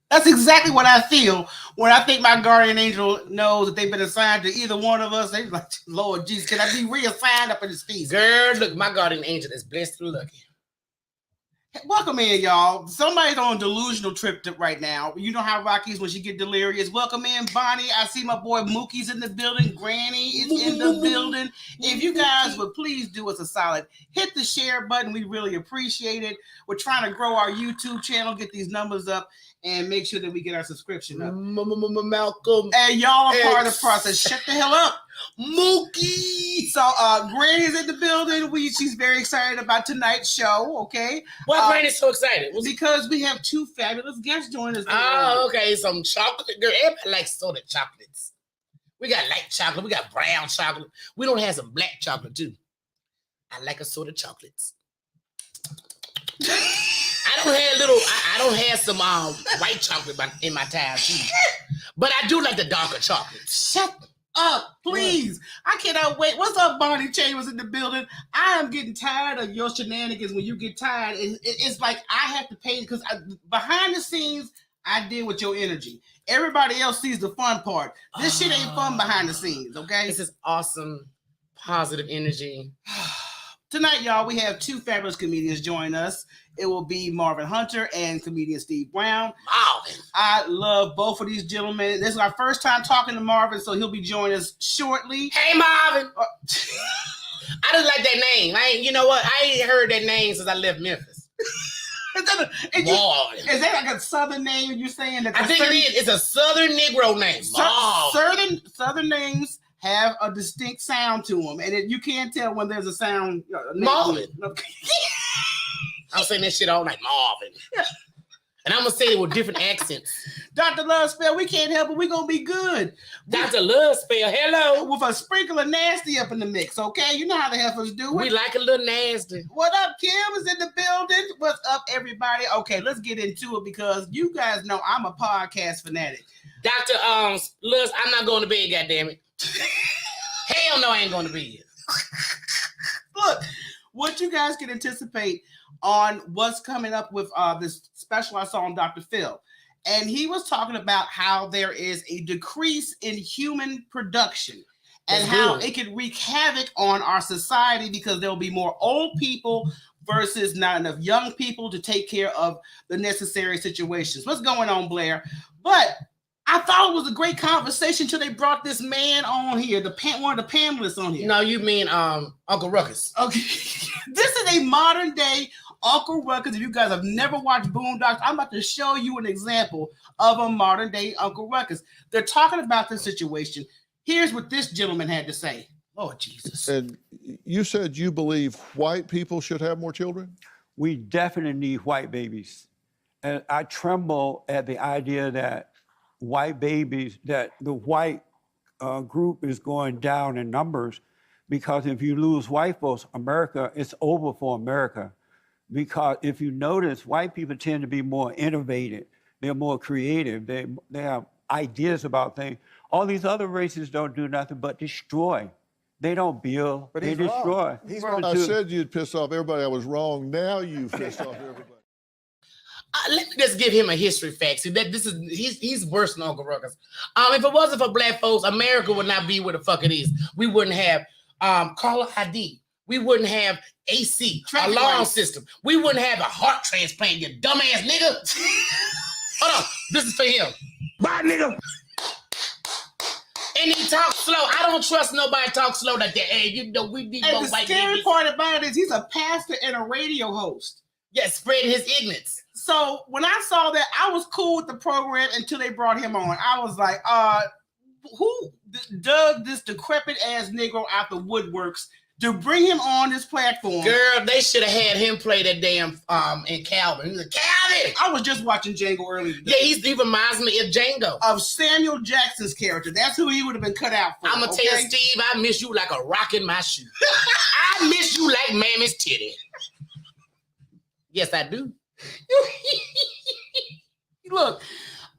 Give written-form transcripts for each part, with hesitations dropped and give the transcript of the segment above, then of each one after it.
That's exactly what I feel when I think my guardian angel knows that they've been assigned to either one of us. They're like, Lord Jesus, can I be reassigned up in this feast? Girl, look, my guardian angel is blessed and lucky. Welcome in, y'all. Somebody's on a delusional trip right now. You know how Rocky's when she get delirious. Welcome in, Bonnie. I see my boy Mookie's in the building. Granny is in the building. If you guys would please do us a solid, hit the share button. We really appreciate it. We're trying to grow our YouTube channel, get these numbers up, and make sure that we get our subscription up. Malcolm. And y'all are part of the process. Shut the hell up. Mookie. So Granny's in the building. She's very excited about tonight's show, okay? Why Granny's so excited? Because we have two fabulous guests joining us. Oh, okay. Some chocolate. Girl, everybody likes soda chocolates. We got light chocolate. We got brown chocolate. We don't have some black chocolate, too. I like a soda chocolates. I don't have some white chocolate in my tire, too. But I do like the darker chocolates. Shut up, please. I cannot wait. What's up, Bonnie Chambers in the building? I am getting tired of your shenanigans. When you get tired, it's like I have to pay because behind the scenes, I deal with your energy. Everybody else sees the fun part. This shit ain't fun behind the scenes, okay? This is awesome, positive energy. Tonight, y'all, we have two fabulous comedians join us. It will be Marvin Hunter and comedian Steve Brown. Marvin. I love both of these gentlemen. This is our first time talking to Marvin, so he'll be joining us shortly. Hey, Marvin. I just like that name. You know what? I ain't heard that name since I left Memphis. Is that like a southern name? You're saying that? I think it is. It's a southern Negro name. Southern names have a distinct sound to them, and you can't tell when there's a sound. Marvin. I'm saying that shit all night, Marvin. Yeah. And I'm going to say it with different accents. Dr. Love Spell, we can't help it. We're going to be good. Dr. Love Spell, hello. With a sprinkle of nasty up in the mix, okay? You know how the heifers do it. We like a little nasty. What up, Kim is in the building. What's up, everybody? Okay, let's get into it because you guys know I'm a podcast fanatic. Dr. Luz, I'm not going to bed, goddammit. Hell no, I ain't going to bed. Look, what you guys can anticipate on what's coming up with this special I saw on Dr. Phil. And he was talking about how there is a decrease in human production and how it can wreak havoc on our society because there will be more old people versus not enough young people to take care of the necessary situations. What's going on, Blair? But I thought it was a great conversation until they brought this man on here, one of the panelists on here. No, you mean Uncle Ruckus. Okay. This is a modern day Uncle Ruckus. If you guys have never watched Boondocks, I'm about to show you an example of a modern day Uncle Ruckus. They're talking about this situation. Here's what this gentleman had to say. Lord Jesus. And you said you believe white people should have more children? We definitely need white babies. And I tremble at the idea that white babies, that the white group is going down in numbers, because if you lose white folks, America, it's over for America. Because if you notice, white people tend to be more innovative. They're more creative. They have ideas about things. All these other races don't do nothing but destroy. They don't build, they destroy. I said you'd piss off everybody. I was wrong. Now you pissed off everybody. Let me just give him a history fact. See, he's worse than Uncle Ruckus. If it wasn't for black folks, America would not be where the fuck it is. We wouldn't have caller ID. We wouldn't have AC, alarm system. We wouldn't have a heart transplant, you dumbass nigga. Hold on, this is for him. Bye, nigga. And he talks slow. I don't trust nobody talk slow like that. Hey, you know, we need more white niggas. The scary part about it is he's a pastor and a radio host. Yeah, spreading his ignorance. So when I saw that, I was cool with the program until they brought him on. I was like, who dug this decrepit ass Negro out the woodworks to bring him on this platform? Girl, they should have had him play that damn in Calvin. He's like, Calvin! I was just watching Django earlier today. Yeah, he reminds me of Django. Of Samuel Jackson's character. That's who he would have been cut out for. I'm going to tell Steve, I miss you like a rock in my shoe. I miss you like Mammy's titty. Yes, I do. Look,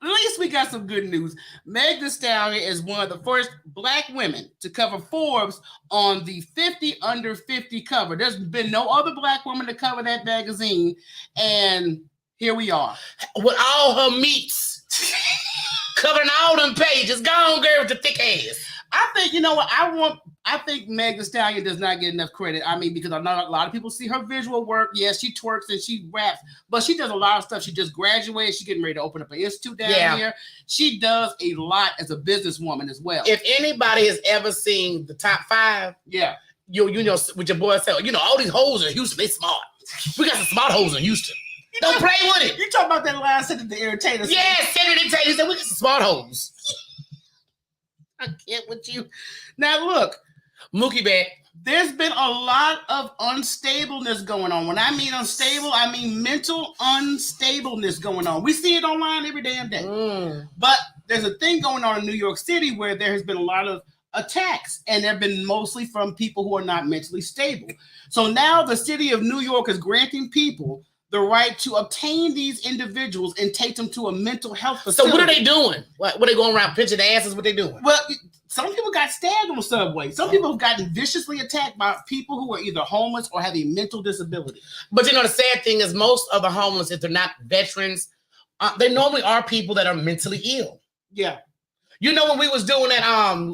at least we got some good news. Meg Thee Stallion is one of the first black women to cover Forbes on the 50 under 50 cover. There's been no other black woman to cover that magazine, and here we are. With all her meats covering all them pages. Go on, girl, with the thick ass. I think, you know what, I think Meg Thee Stallion does not get enough credit. I mean, because I know a lot of people see her visual work. Yes, she twerks and she raps, but she does a lot of stuff. She just graduated. She's getting ready to open up an institute down here. She does a lot as a businesswoman as well. If anybody has ever seen the top 5, you know, with your boy said, you know, all these hoes in Houston, they smart. We got some smart hoes in Houston. Don't play with it. You talking about that last sentence, the irritator? Yeah, Senator Taylor. He said we got some smart hoes. I can't with you. Now look, Mookie back. There's been a lot of unstableness going on. When I mean unstable, I mean mental unstableness going on. We see it online every damn day. But there's a thing going on in New York City where there has been a lot of attacks, and they've been mostly from people who are not mentally stable. So now the city of New York is granting people the right to obtain these individuals and take them to a mental health facility. So what are they doing? What are they going around pinching their asses? What they doing? Well, some people got stabbed on the subway. Some people have gotten viciously attacked by people who are either homeless or have a mental disability. But you know, the sad thing is most of the homeless, if they're not veterans, they normally are people that are mentally ill. Yeah. You know when we was doing that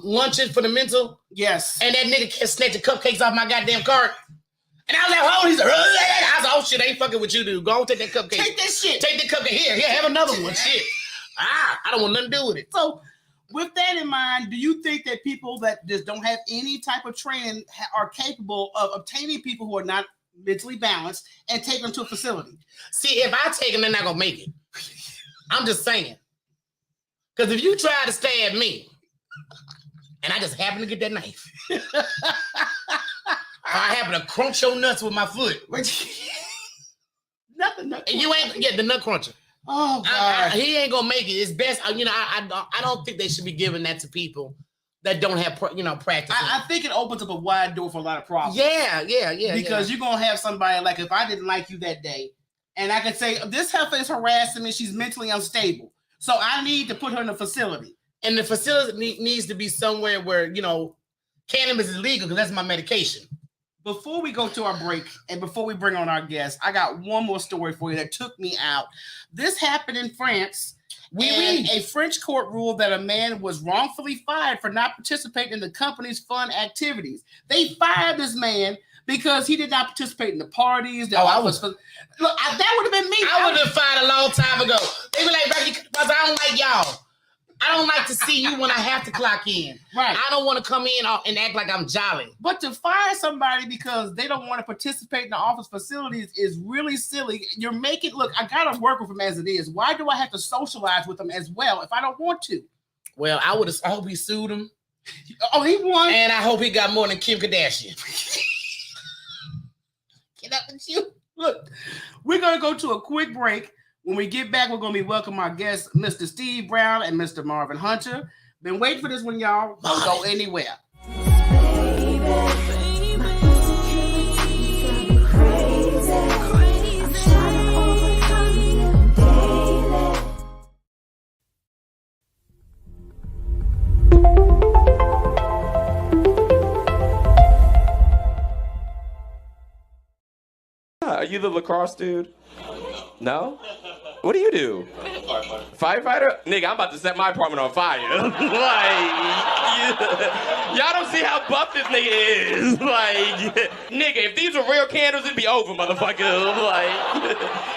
luncheon for the mental? Yes. And that nigga snatched the cupcakes off my goddamn cart. And I was like, oh, he's like, I was like, oh shit, I ain't fucking with you, dude. Go on, take that cupcake. Take that shit. Take that cupcake. Here, have another one. Shit. I don't want nothing to do with it. So with that in mind, do you think that people that just don't have any type of training are capable of obtaining people who are not mentally balanced and take them to a facility? See, if I take them, they're not going to make it. I'm just saying. Because if you try to stab me, and I just happen to get that knife, I happen to crunch your nuts with my foot. Nothing. And you ain't get the nut cruncher. Oh God, he ain't gonna make it. It's best, you know. I don't think they should be giving that to people that don't have, practice. I think it opens up a wide door for a lot of problems. Yeah. Because you're gonna have somebody like, if I didn't like you that day, and I could say this heifer is harassing me, she's mentally unstable, so I need to put her in a facility. And the facility needs to be somewhere where cannabis is legal, because that's my medication. Before we go to our break and before we bring on our guest, I got one more story for you that took me out. This happened in France. A French court ruled that a man was wrongfully fired for not participating in the company's fun activities. They fired this man because he did not participate in the parties. Look, that would have been me. I would have fired a long time ago. They were like, because I don't like y'all. I don't like to see you when I have to clock in. Right. I don't want to come in and act like I'm jolly. But to fire somebody because they don't want to participate in the office facilities is really silly. You're making, look, I got to work with them as it is. Why do I have to socialize with them as well if I don't want to? Well, I hope he sued him. Oh, he won. And I hope he got more than Kim Kardashian. Get up with you. Look, we're going to go to a quick break. When we get back, we're going to be welcoming our guests, Mr. Steve Brown and Mr. Marvin Hunter. Been waiting for this one, y'all. Don't go anywhere. Are you the lacrosse dude? No? What do you do? Firefighter? Nigga, I'm about to set my apartment on fire. Y'all don't see how buff this nigga is. Nigga, if these were real candles, it'd be over, motherfucker.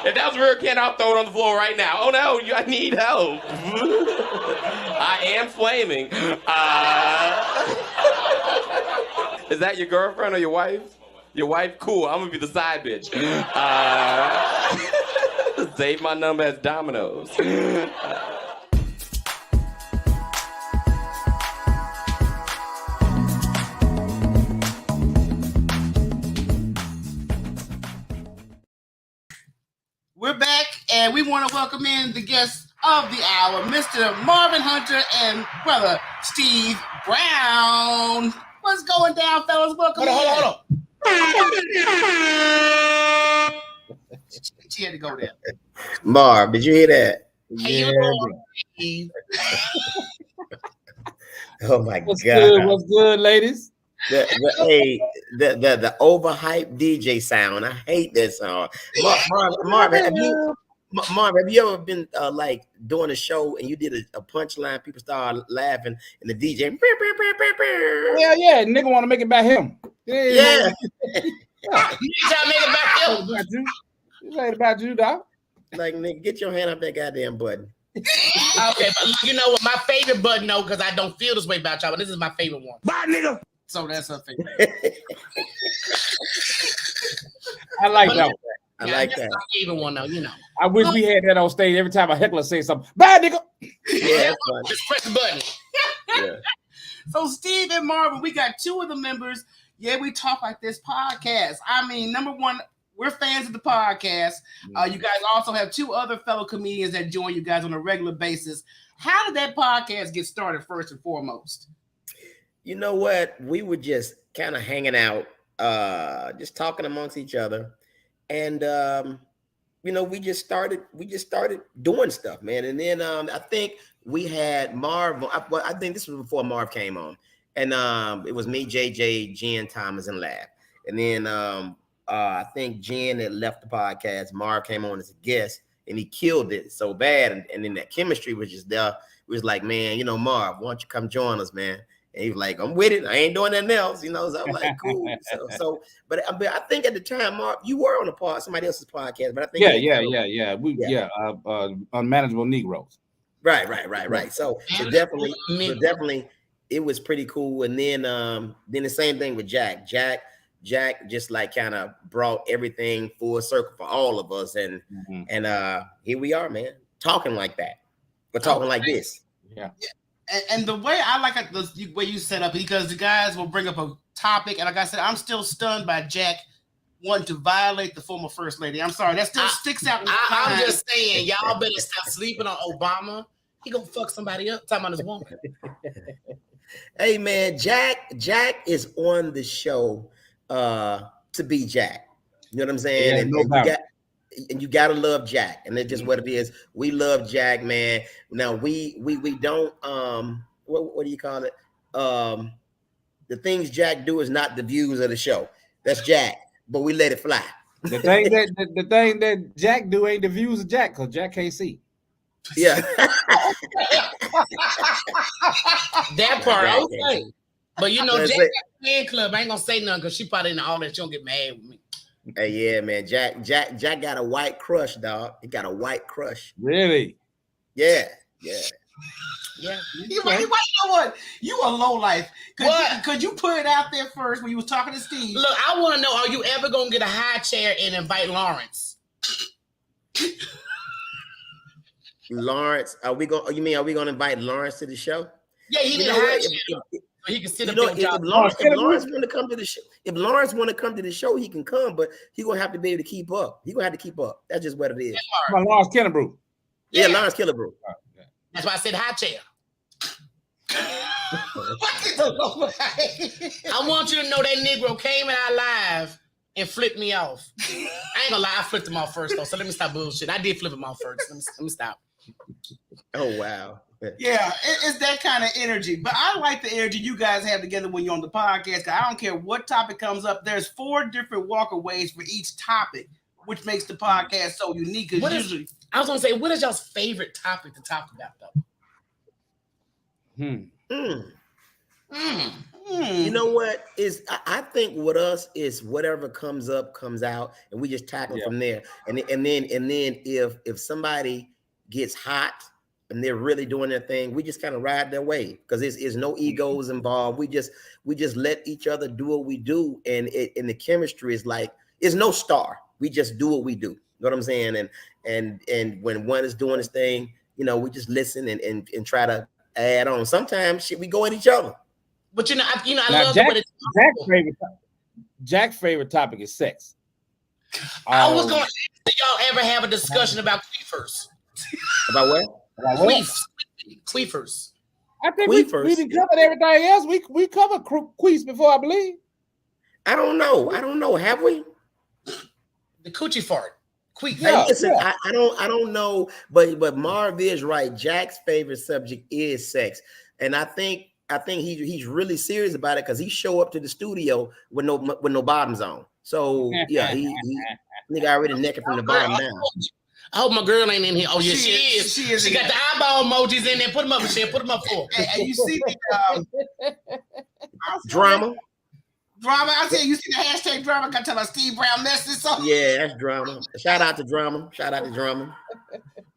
If that was a real candle, I'll throw it on the floor right now. Oh no, I need help. I am flaming. Is that your girlfriend or your wife? Your wife? Cool, I'm gonna be the side bitch. Save my number as Domino's. We're back, and we want to welcome in the guests of the hour, Mr. Marvin Hunter and brother Steve Brown. What's going down, fellas? Welcome. Hold on. She had to go there. Marv, did you hear that? Yeah. Oh my What's God. good? What's good, ladies? The overhyped DJ sound. I hate that song. Marvin, Marv, have you ever been like doing a show and you did a punchline, people start laughing, and the DJ, Yeah, yeah, nigga want to make it about him. yeah, You trying to make it back It's up? about you. It ain't about you, dog. like nigga, get your hand up that goddamn button. Okay, but you know what? My favorite button, though, because I don't feel this way about y'all, but this is my favorite one. Bye, nigga. So that's her favorite. I like But that one. I Yeah, like that's that. my favorite one, though, you know. I wish we had that on stage every time a heckler say something. Bye, nigga. Yeah, that's fun. Just press the button. Yeah. So Steve and Marvin, we got two of the members. Yeah, we talk like this podcast. I mean, number one, we're fans of the podcast. You guys also have two other fellow comedians that join you guys on a regular basis. How did that podcast get started first and foremost? You know what? We were just kind of hanging out, just talking amongst each other, and you know, we just started doing stuff, man. And then I think we had Marv. I think this was before Marv came on, and it was me, JJ, Jen, Thomas, and Lab. And then I think Jen had left the podcast. Marv came on as a guest, and he killed it so bad. And then that chemistry was just there. It was like, man, you know, Marv, why don't you come join us, man? And he was like, I'm with it. I ain't doing nothing else, you know. So I'm like, cool. But I think at the time, Marv, you were on somebody else's podcast. But I think Yeah. Unmanageable Negroes. Right. So definitely, it was pretty cool. And then the same thing with Jack. Jack just like kind of brought everything full circle for all of us, and here we are, man, talking like that. We're talking like this. Yeah. And the way I like it, the way you set up, because the guys will bring up a topic, and like I said, I'm still stunned by Jack wanting to violate the former first lady. I'm sorry, that still sticks out. I'm just saying, y'all better stop sleeping on Obama. He gonna fuck somebody up. Talking about his woman. Hey man, Jack is on the show to be Jack. You know what I'm saying? Yeah, and you gotta love Jack, and that's just what it is. We love Jack, man. Now we don't what do you call it? The things Jack do is not the views of the show. That's Jack, but we let it fly. The thing that Jack do ain't the views of Jack, because Jack can't see. Yeah. That part, okay. But you know, That's Jack it. got a fan club. I ain't gonna say nothing because she probably in all that. She don't get mad with me. Hey, yeah, man. Jack got a white crush, dog. He got a white crush. Really? Yeah. Yeah. You know what? You a low life. What? Could you put it out there first when you was talking to Steve? Look, I want to know: are you ever gonna get a high chair and invite Lawrence? Lawrence, are we gonna invite Lawrence to the show? Yeah, he need a high chair. So he can sit up there with y'all. If Lawrence want to come to the show, he can come, but he gonna have to be able to keep up. He gonna have to keep up. That's just what it is. My Lawrence Kennebrew. Yeah, Lawrence Killebrew. That's why I said high chair. I want you to know that Negro came in our live and flipped me off. I ain't gonna lie, I flipped him off first though. So let me stop bullshit. I did flip him off first. Let me stop. Oh wow. Yeah, it's that kind of energy. But I like the energy you guys have together when you're on the podcast. Cause I don't care what topic comes up. There's 4 different walkaways for each topic, which makes the podcast so unique. I was gonna say, what is y'all's favorite topic to talk about though? You know what is? I think with us is whatever comes up comes out, and we just tackle from there. And then if somebody gets hot and they're really doing their thing, we just kind of ride their way because there's no egos involved. We just let each other do what we do, and the chemistry is like it's no star. We just do what we do. You know what I'm saying? And when one is doing his thing, you know, we just listen and try to add on. Sometimes we go at each other. But I Now, love the way Jack's favorite topic is sex. I was going to ask, do y'all ever have a discussion about queefers? About what? Queefers. I think we covered everything else. We covered queefs before, I believe. I don't know. Have we? The coochie fart. Queef. Hey, listen, I don't know, but Marv is right. Jack's favorite subject is sex, and I think he's really serious about it because he show up to the studio with no bottoms on. So yeah, he nigga already naked from the bottom down. I hope my girl ain't in here. Oh yeah, she is. She is. She got the eyeball emojis in there. Put them up, Michelle. Put them up for her. And you see the Drama. Drama. I said, you see the hashtag drama. Got to tell us Steve Brown messed this up. Yeah, that's drama. Shout out to drama. Shout out to drama.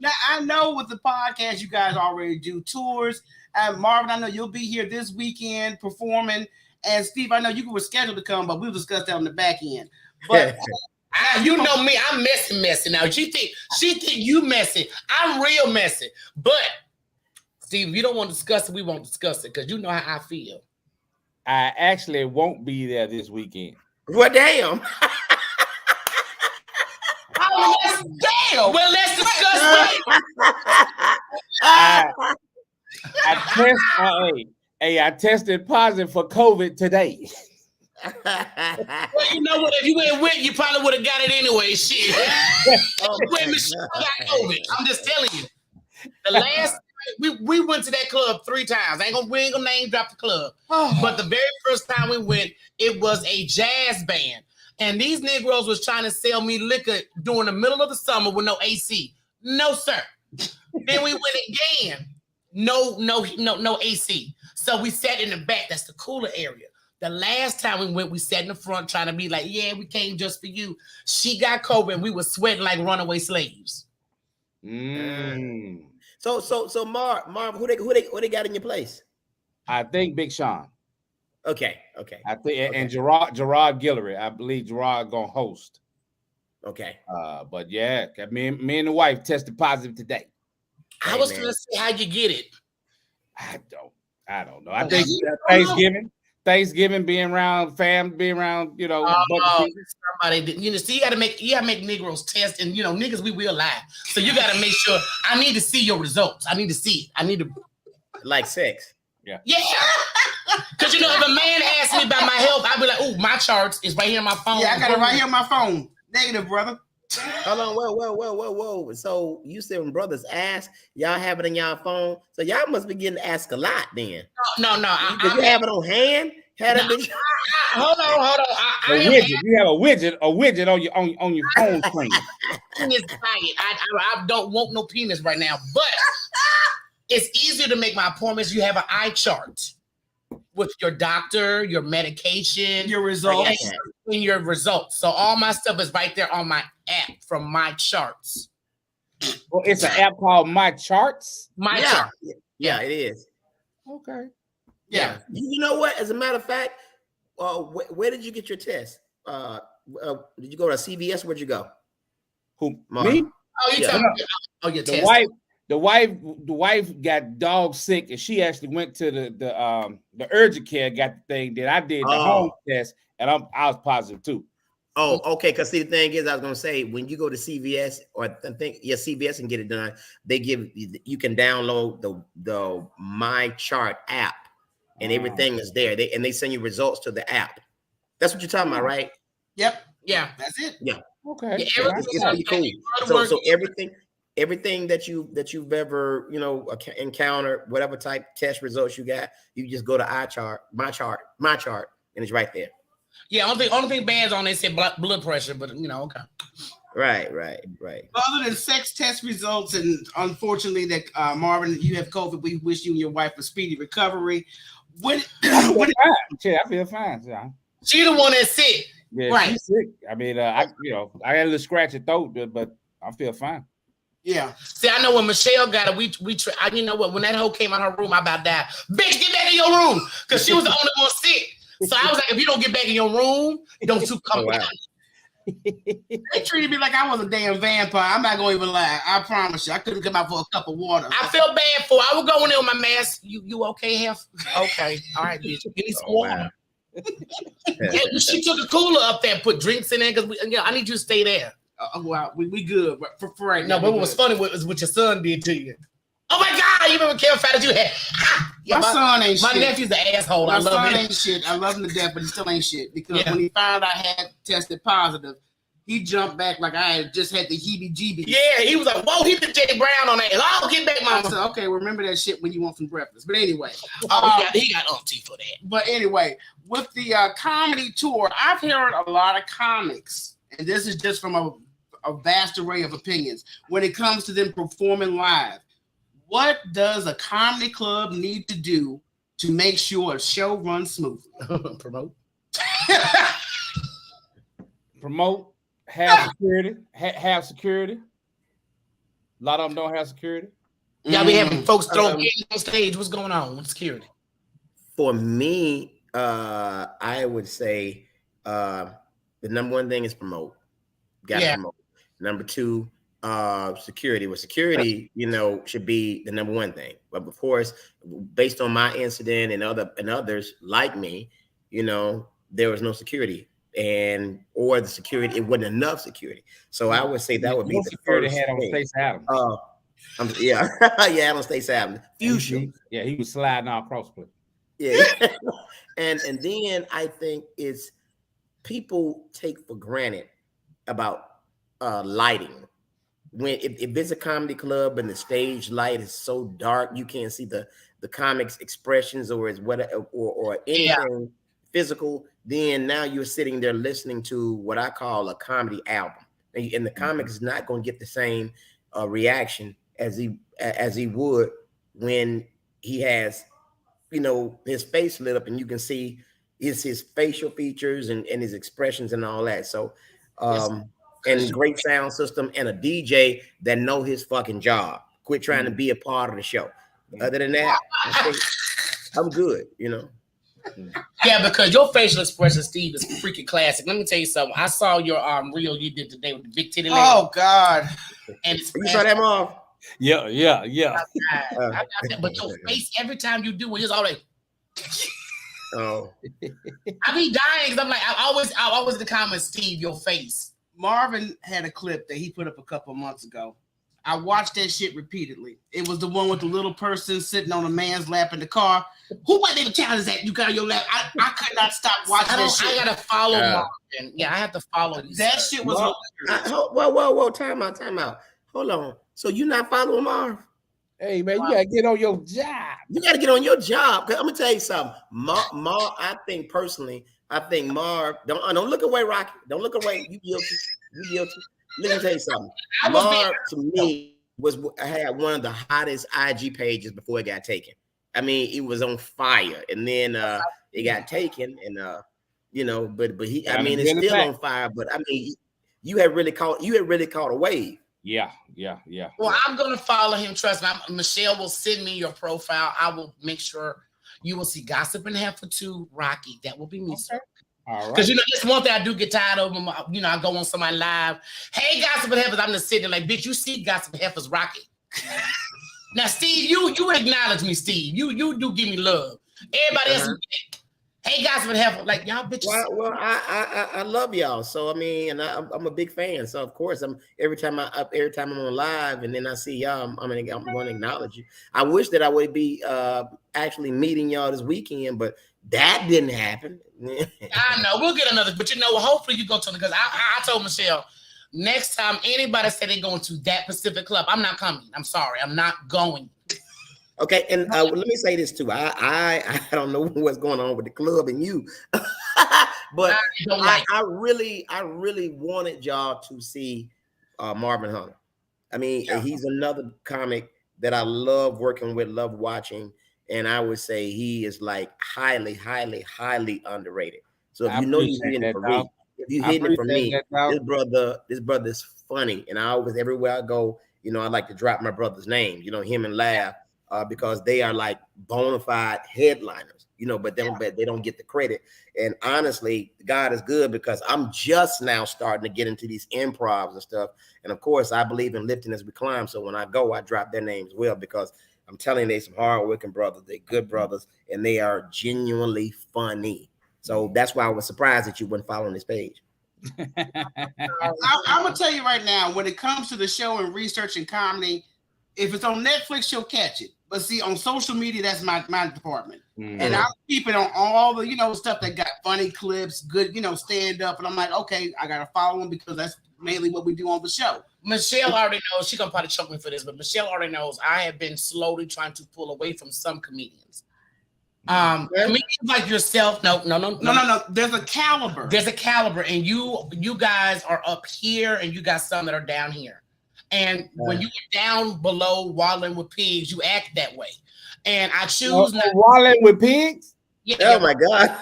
Now I know with the podcast, you guys already do tours. And Marvin, I know you'll be here this weekend performing. And Steve, I know you were scheduled to come, but we'll discuss that on the back end. But you know me, I'm messy now. She think you messy. I'm real messy. But Steve, if you don't want to discuss it, we won't discuss it because you know how I feel. I actually won't be there this weekend. Well, damn. Damn. Well, let's discuss it. I tested positive for COVID today. Well, you know what? If you ain't with, you probably would have got it anyway. Shit. Got COVID. I'm just telling you. The last we went to that club 3 times. We ain't gonna name drop the club. But the very first time we went, it was a jazz band. And these Negroes was trying to sell me liquor during the middle of the summer with no AC. No, sir. Then we went again. No AC. So we sat in the back. That's the cooler area. The last time we went, we sat in the front trying to be like, yeah, we came just for you. She got COVID and we were sweating like runaway slaves. So Marv, who they got in your place? I think Big Sean. Okay. I think and Gerard Guillory. I believe Gerard gonna host. Okay. But yeah, me and the wife tested positive today. I was gonna say how you get it. I don't know. I think Thanksgiving being around family, being around, somebody did, see, you gotta make Negroes test, and niggas, we will lie. So you gotta make sure. I need to see your results. I need to see it. I need to like sex. Yeah. Because if a man asks me about my health, I'll be like, "Oh, my charts is right here on my phone." Yeah, I got it right here on my phone. Negative, brother. Hold on, whoa. So you said when brothers ask, y'all have it in y'all phone. So y'all must be getting asked a lot then. No. Did you have it on hand? Hold on. You have a widget on your phone screen. I don't want no penis right now, but it's easier to make my appointments. You have an eye chart with your doctor, your medication, your results, and your results. So all my stuff is right there on my app from My Charts. Well, it's an app called My Charts. My Chart. Yeah, it is. Okay. Yeah. You know what? As a matter of fact, where did you get your test? Did you go to CVS? Where'd you go? Who? Mark. Me? Oh, you talking? Oh, your test. The wife got dog sick, and she actually went to the urgent care, got the thing. Then I did the home test, and I was positive too. Oh, okay. Because see, the thing is, I was gonna say, when you go to CVS, or I think CVS and get it done, you can download the My Chart app, and everything is there. They send you results to the app. That's what you're talking about, right? Yep. Yeah. That's it. Yeah. Okay. Yeah, It's pretty cool. So everything that you've ever encountered, whatever type test results you got, you just go to my chart, and it's right there. Yeah, only thing bad's on, they said blood pressure, but okay. Right. Other than sex test results, and unfortunately that Marvin, you have COVID, we wish you and your wife a speedy recovery. I feel fine. John. She the one that's sick. Yeah, right. She's sick. I mean, I had a little scratchy throat, but I feel fine. Yeah. See, I know when Michelle got it, you know what? When that hoe came out of her room, I about died. Bitch, get back in your room, because she was the only one sick. So I was like, if you don't get back in your room, don't you come back. They treated me like I was a damn vampire. I'm not gonna even lie. I promise you, I couldn't come out for a cup of water. I felt bad for. I was going in with my mask. You okay, Hef? Okay, all right, bitch. Give me some water. Wow. She took a cooler up there, put drinks in there because I need you to stay there. Well, we good for right now. No, but what was funny was what your son did to you. Oh my God! You remember Kevin Fat that you had? Yeah, my son ain't shit. My nephew's an asshole. My I love son him. ain't shit. I love him to death, but he still ain't shit. Because when he found I had tested positive, he jumped back like I had just had the heebie-jeebies. Yeah, he was like, "Whoa, he did Jay Brown on that." Oh, get back, mama. I said, okay, remember that shit when you want some breakfast. But anyway, he got umpty for that. But anyway, with the comedy tour, I've heard a lot of comics, and this is just from a vast array of opinions when it comes to them performing live. What does a comedy club need to do to make sure a show runs smoothly? Promote. Promote. Have security. Have security. A lot of them don't have security. Y'all be having folks throw games on stage. What's going on with security? For me, I would say the number one thing is promote. Gotta promote. Number two, security. Well, security, should be the number one thing. But of course, based on my incident and others like me, there was no security. Or the security, it wasn't enough security. So I would say that would be the security first had on thing. Stacey Adams. Yeah, on Stacey Adams. Fuchsia. Yeah, he was sliding all across the place. Yeah. and then I think it's people take for granted about lighting. When if it's a comedy club and the stage light is so dark, you can't see the comics expressions or anything physical, then now you're sitting there listening to what I call a comedy album. And the comic is not going to get the same reaction as he would when he has, his face lit up and you can see his facial features and his expressions and all that. So, and great sound system and a DJ that know his fucking job. Quit trying to be a part of the show. Other than that, I'm good, Yeah, because your facial expression, Steve, is freaking classic. Let me tell you something. I saw your reel you did today with the big titty lady. Oh God! And it's you saw that, Marv? Yeah. But your face every time you do it, it's all like. Oh, I be dying because I'm like, I always in the comments, Steve, your face. Marvin had a clip that he put up a couple months ago. I watched that shit repeatedly. It was the one with the little person sitting on a man's lap in the car. Who what name channel is that? You got on your lap. I could not stop watching that shit. I gotta follow Marvin. Yeah, I have to follow you. That shit was whoa, time out. Hold on. So you not following Marv? Hey man, you gotta get on your job. You gotta get on your job. I'm gonna tell you something. Marv, I think personally, Marv, don't look away, Rocky. Don't look away. You guilty. Let me tell you something. Marv, to me, had one of the hottest IG pages before it got taken. I mean, it was on fire, and then it got taken, and but he, it's still on fire. But I mean, you had really caught a wave. Yeah. Well, I'm gonna follow him. Trust me. Michelle will send me your profile. I will make sure you will see Gossip and Heifer 2, Rocky. That will be me, sir. All right. Because that's one thing I do get tired of. I go on somebody live. Hey, Gossip and Heifers, I'm just sitting there like, bitch, you see Gossip and Heifers Rocky. Now, Steve, you acknowledge me, Steve. You do give me love. Everybody else, hey, Gossip and Heifers, like y'all bitches. Well, I love y'all. So I mean, and I'm a big fan. So of course, every time I'm on live and then I see y'all, I'm going to acknowledge you. I wish that I would be actually meeting y'all this weekend, but that didn't happen. I know we'll get another, but hopefully you go to because I told Michelle next time anybody say they're going to that Pacific club, I'm not coming. I'm sorry, I'm not going. Okay, and let me say this too. I don't know what's going on with the club and you, but I really wanted y'all to see Marvin Hunter. I mean, he's another comic that I love working with, love watching. And I would say he is like highly, highly, highly underrated. So if you're hitting it for me, this brother is funny. And I always, everywhere I go, I like to drop my brother's name, him and laugh because they are like bona fide headliners, but they don't get the credit. And honestly, God is good because I'm just now starting to get into these improvs and stuff. And of course, I believe in lifting as we climb. So when I go, I drop their names as well because I'm telling you, they're some hard-working brothers. They're good brothers, and they are genuinely funny. So that's why I was surprised that you weren't following this page. I'm going to tell you right now, when it comes to the show and researching comedy, if it's on Netflix, you'll catch it. But see, on social media, that's my department. Mm-hmm. And I'll keep it on all the, stuff that got funny clips, good, stand up. And I'm like, okay, I got to follow them because that's mainly what we do on the show. Michelle already knows. She's going to probably choke me for this, but Michelle already knows I have been slowly trying to pull away from some comedians. Comedians like yourself, no. There's a caliber. There's a caliber, and you guys are up here, and you got some that are down here. And when you get down below waddling with pigs, you act that way. And I choose not waddling with pigs. Yeah, oh my God,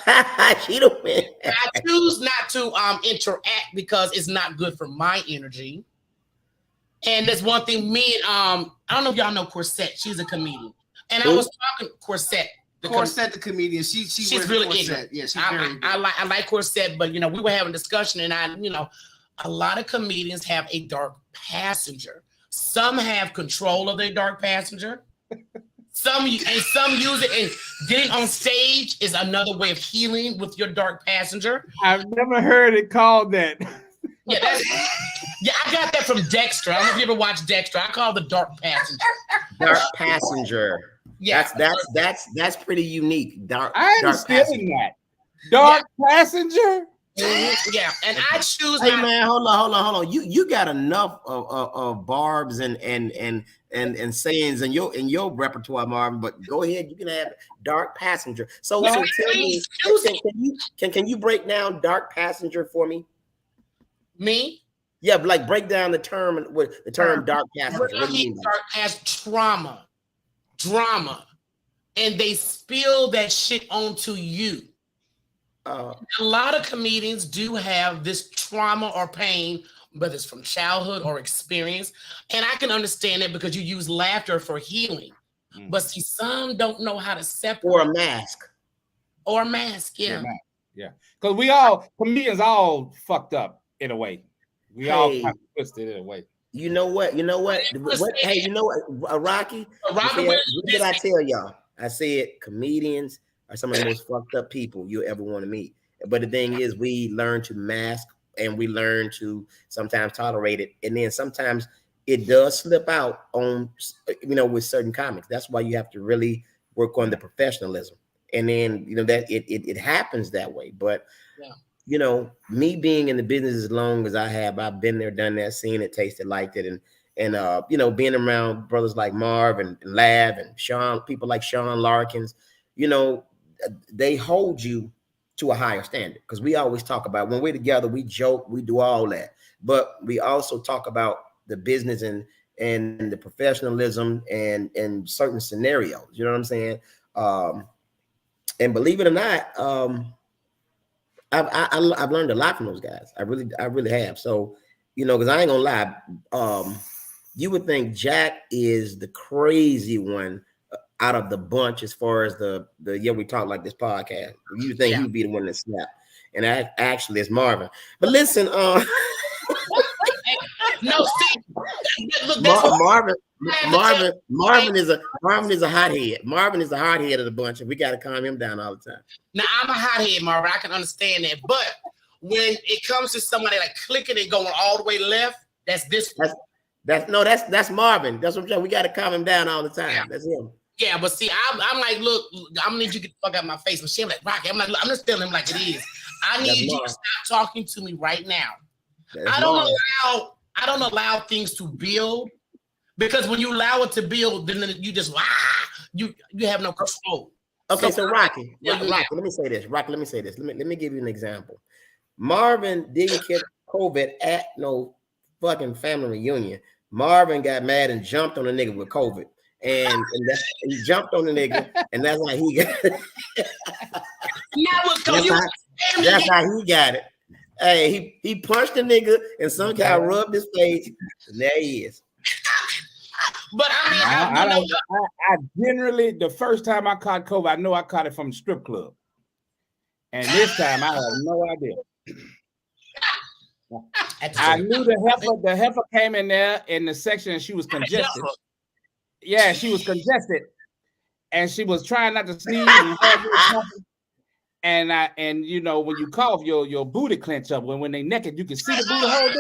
she don't win. I choose not to interact because it's not good for my energy. And that's one thing. Me and I don't know if y'all know Corsette. She's a comedian, and I was talking Corsette. The comedian. She's really ignorant. Yeah, she's very. I like Corsette, but we were having a discussion, and a lot of comedians have a dark passenger. Some have control of their dark passenger. Some use it, and getting on stage is another way of healing with your dark passenger. I've never heard it called that. Yeah, I got that from Dexter. I don't know if you ever watched Dexter. I call it the dark passenger. Dark passenger. Yeah, that's pretty unique. I understand that. Dark passenger. Mm-hmm. Yeah, and I choose. Hey man, hold on. You got enough of barbs and sayings in your repertoire, Marvin. But go ahead, you can have dark passenger. So tell me, can you break down dark passenger for me? Me? Yeah, like break down the term with the term dark passenger. What do you mean? Dark as drama, and they spill that shit onto you. A lot of comedians do have this trauma or pain, whether it's from childhood or experience, and I can understand it because you use laughter for healing. But see, some don't know how to separate. Or a mask. Yeah. Yeah, because comedians all fucked up in a way. We all kind of twisted in a way. You know what? Hey, you know what, Rocky? What did I tell y'all? I said comedians are some of the most fucked up people you ever want to meet. But the thing is, we learn to mask and we learn to sometimes tolerate it. And then sometimes it does slip out on, with certain comics. That's why you have to really work on the professionalism. And then, that it happens that way. But, me being in the business as long as I have, I've been there, done that, seen it, tasted, liked it. And being around brothers like Marv and Lav and Sean, people like Sean Larkins, they hold you to a higher standard, because we always talk about when we're together, we joke, we do all that, but we also talk about the business and the professionalism and certain scenarios. You know what I'm saying? And believe it or not, I've learned a lot from those guys. I really have. So, because I ain't gonna lie, you would think Jack is the crazy one out of the bunch as far as the we talk like this podcast. You think he'd be the one that snapped, and actually it's Marvin. But listen, no, see, look, Marvin is a hothead. Marvin is a hothead of the bunch, and we got to calm him down all the time. Now I'm a hothead, Marvin. I can understand that, but when it comes to somebody like clicking and going all the way left, that's this one. That's Marvin. That's what I'm saying. We got to calm him down all the time. Yeah. That's him. Yeah, but see, I'm like, look, I'm gonna need you to get the fuck out of my face. And she like, Rocky, I'm like, I'm just telling him like it is. I need you to stop talking to me right now. I don't allow things to build, because when you allow it to build, then you just you have no control. Okay, so Rocky, let me say this. Let me give you an example. Marvin didn't get COVID at no fucking family reunion. Marvin got mad and jumped on a nigga with COVID. And he jumped on the nigga, and that's how he got it. That's how he got it. Hey, he punched the nigga and somehow rubbed his face, and there he is. But I generally, the first time I caught COVID, I know I caught it from the strip club, and this time I have no idea. I knew the heifer came in there in the section, and she was congested. Yeah, she was congested, and she was trying not to sneeze. And when you cough, your booty clench up. When they naked, you can see the booty hole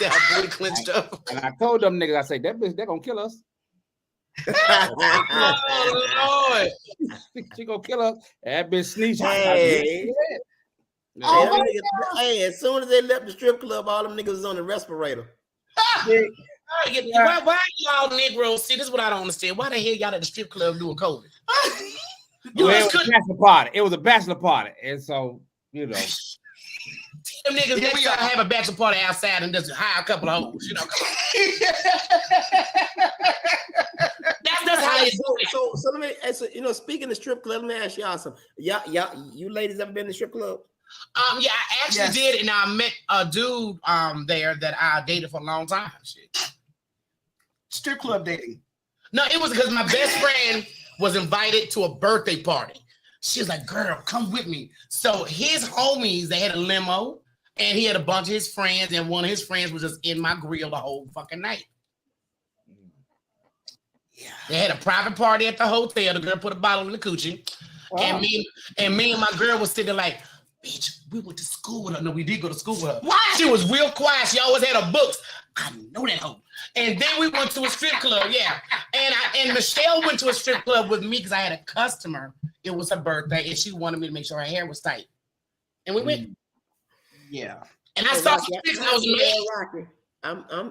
there. Booty clenched up. And I told them niggas, I say, that bitch, they're gonna kill us. Oh Lord, she gonna kill us. That bitch sneezed. Hey, as soon as they left the strip club, all them niggas was on the respirator. Why y'all Negroes? See, this is what I don't understand. Why the hell y'all at the strip club doing COVID? You Well, just it was a couldn't. bachelor party. It was a bachelor party, and so you know. Them niggas next time have a bachelor party outside and just hire a couple of hoes. You know, come on. That's how you do it. So let me, speaking of strip club, let me ask y'all something. Y'all, you ladies ever been to strip club? Yeah, I actually did, and I met a dude there that I dated for a long time. Shit. Strip club dating. No, it was because my best friend was invited to a birthday party. She was like, girl, come with me. So his homies, they had a limo, and he had a bunch of his friends, and one of his friends was just in my grill the whole fucking night. Yeah. They had a private party at the hotel. The girl put a bottle in the coochie. Wow. And me and my girl was sitting there like, bitch, we went to school with her. No, we did go to school with her. Why? She was real quiet. She always had her books. I know that hoe. And then we went to a strip club, yeah. And Michelle went to a strip club with me because I had a customer. It was her birthday, and she wanted me to make sure her hair was tight. And we went. Yeah. And I saw some chicks, and I was amazed. Rocky,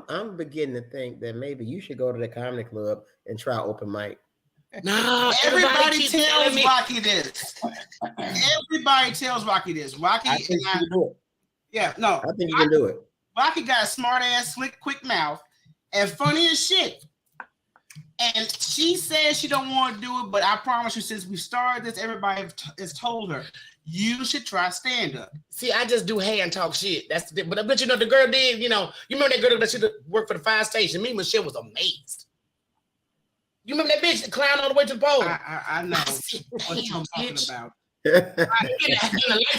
I'm beginning to think that maybe you should go to the comedy club and try open mic. No, everybody tells Rocky this. Everybody tells Rocky this. Rocky, I think you can do it. Yeah, no. I think you can do it. Rocky got a smart ass, slick, quick mouth, and funny as shit. And she says she don't want to do it, but I promise you, since we started this, everybody has told her you should try stand up. See, I just do hair and talk shit. That's the, but I bet you know the girl did. You remember that girl that should work for the fire station? Me and Michelle was amazed. You remember that bitch that clown all the way to the pole? I know what you're talking about.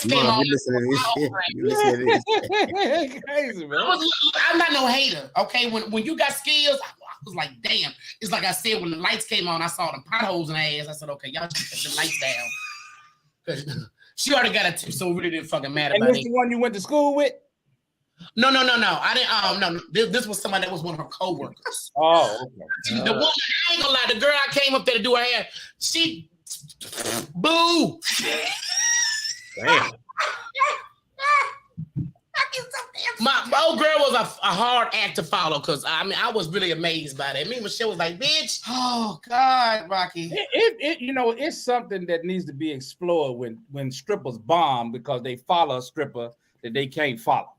Mom, you listen to this shit. You listen to this. Crazy, man. I'm not no hater. Okay, when you got skills, I was like, damn. It's like I said when the lights came on, I saw the potholes in her ass. I said, okay, y'all should put the lights down. Cause she already got a tip, so it really didn't fucking matter. And this the one you went to school with? No. I didn't. No. This was somebody that was one of her coworkers. Oh, okay. The woman, I ain't gonna lie. The girl I came up there to do her hair, she boo. Damn. My old girl was a hard act to follow because I was really amazed by that. Me and Michelle was like, bitch. Oh God, Rocky. It's something that needs to be explored when strippers bomb because they follow a stripper that they can't follow.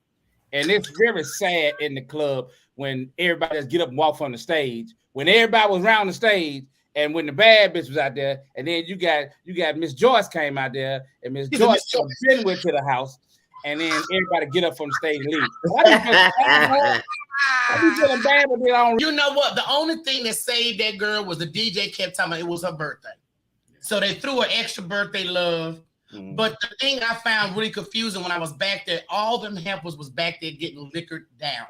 And it's very sad in the club when everybody just get up and walk on the stage. When everybody was around the stage, and when the bad bitch was out there, and then you got Miss Joyce came out there, and Miss Joyce then went to the house, and then everybody get up from the stage and leave. I be feeling bad, but they don't. You know what? The only thing that saved that girl was the DJ kept telling her it was her birthday, so they threw her extra birthday love. Mm-hmm. But the thing I found really confusing when I was back there, all them helpers was back there getting liquored down.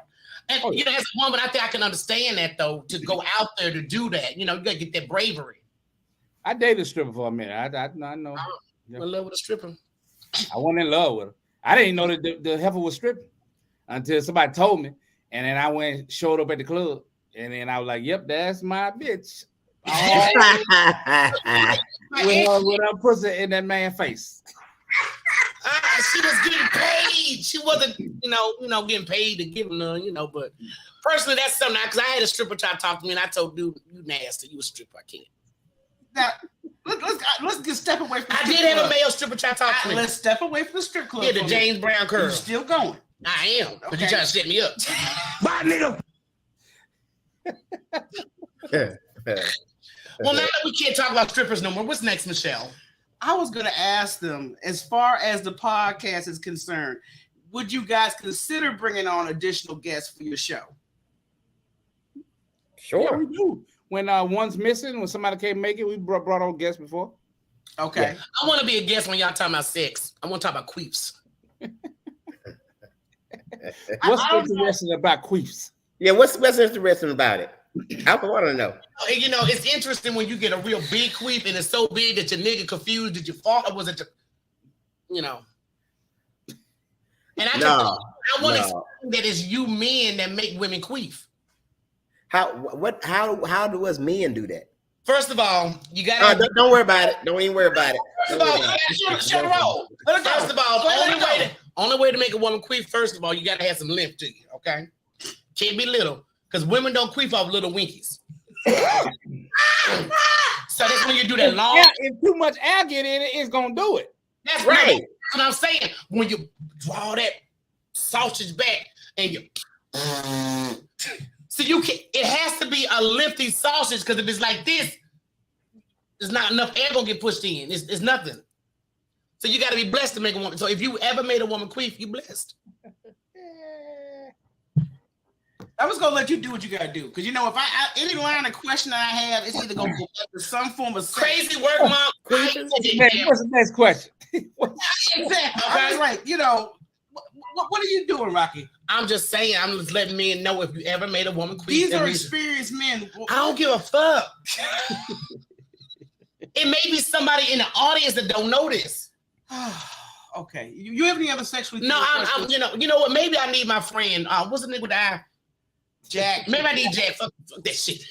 And as a woman, I think I can understand that though, to go out there to do that. You gotta get that bravery. I dated a stripper for a minute. I know. I'm in love with a stripper. I wasn't in love with her. I didn't know that the heifer was stripping until somebody told me. And then I showed up at the club. And then I was like, yep, that's my bitch. With her pussy in that man's face. She was getting paid. She wasn't, getting paid to give none, but personally, that's something because I had a stripper try to talk to me and I told dude, you nasty, you a stripper, I can't. Now, let's get step away from the I did have a male stripper try to talk to me. Let's step away from the strip club. Yeah, the James Brown curl. You're still going. I am, but you trying to set me up. Bye, nigga. Well, now that we can't talk about strippers no more, what's next, Michelle? I was going to ask them, as far as the podcast is concerned, would you guys consider bringing on additional guests for your show? Sure. Yeah, we do. When one's missing, when somebody can't make it, we brought on guests before. Okay. Yeah. I want to be a guest when y'all talking about sex. I want to talk about queefs. What's interesting about queefs? Yeah, what's interesting about it? I want to know. It's interesting when you get a real big queef and it's so big that your nigga confused. Did you fall or was it, And I want to explain that it's you men that make women queef. How do us men do that? First of all, you got to. Don't worry about it. Don't even worry about it. First of all, First of all, only way to make a woman queef, first of all, you got to have some length to you, okay? Can't be little, because women don't queef off little winkies. So that's when you do that long. If too much air get in it, it's gonna do it. That's Right. That's what I'm saying. When you draw that sausage back and you so you can, it has to be a lifty sausage, because if it's like this, there's not enough air gonna get pushed in. It's nothing. So you got to be blessed to make a woman. So if you ever made a woman queef, you blessed. I was gonna let you do what you gotta do, because you know if I any line of question that I have, it's either gonna go back to some form of sex. Crazy work, mom. What's the next question? Exactly. I was like, you know, what are you doing, Rocky? I'm just saying. I'm just letting men know if you ever made a woman queef. These are experienced men. I don't give a fuck. It may be somebody in the audience that don't know this. Okay. You have any other sexually? No, I'm you know what? Maybe I need my friend. What's the nigga with the eye? Jack. Maybe I need Jack. Fuck that shit.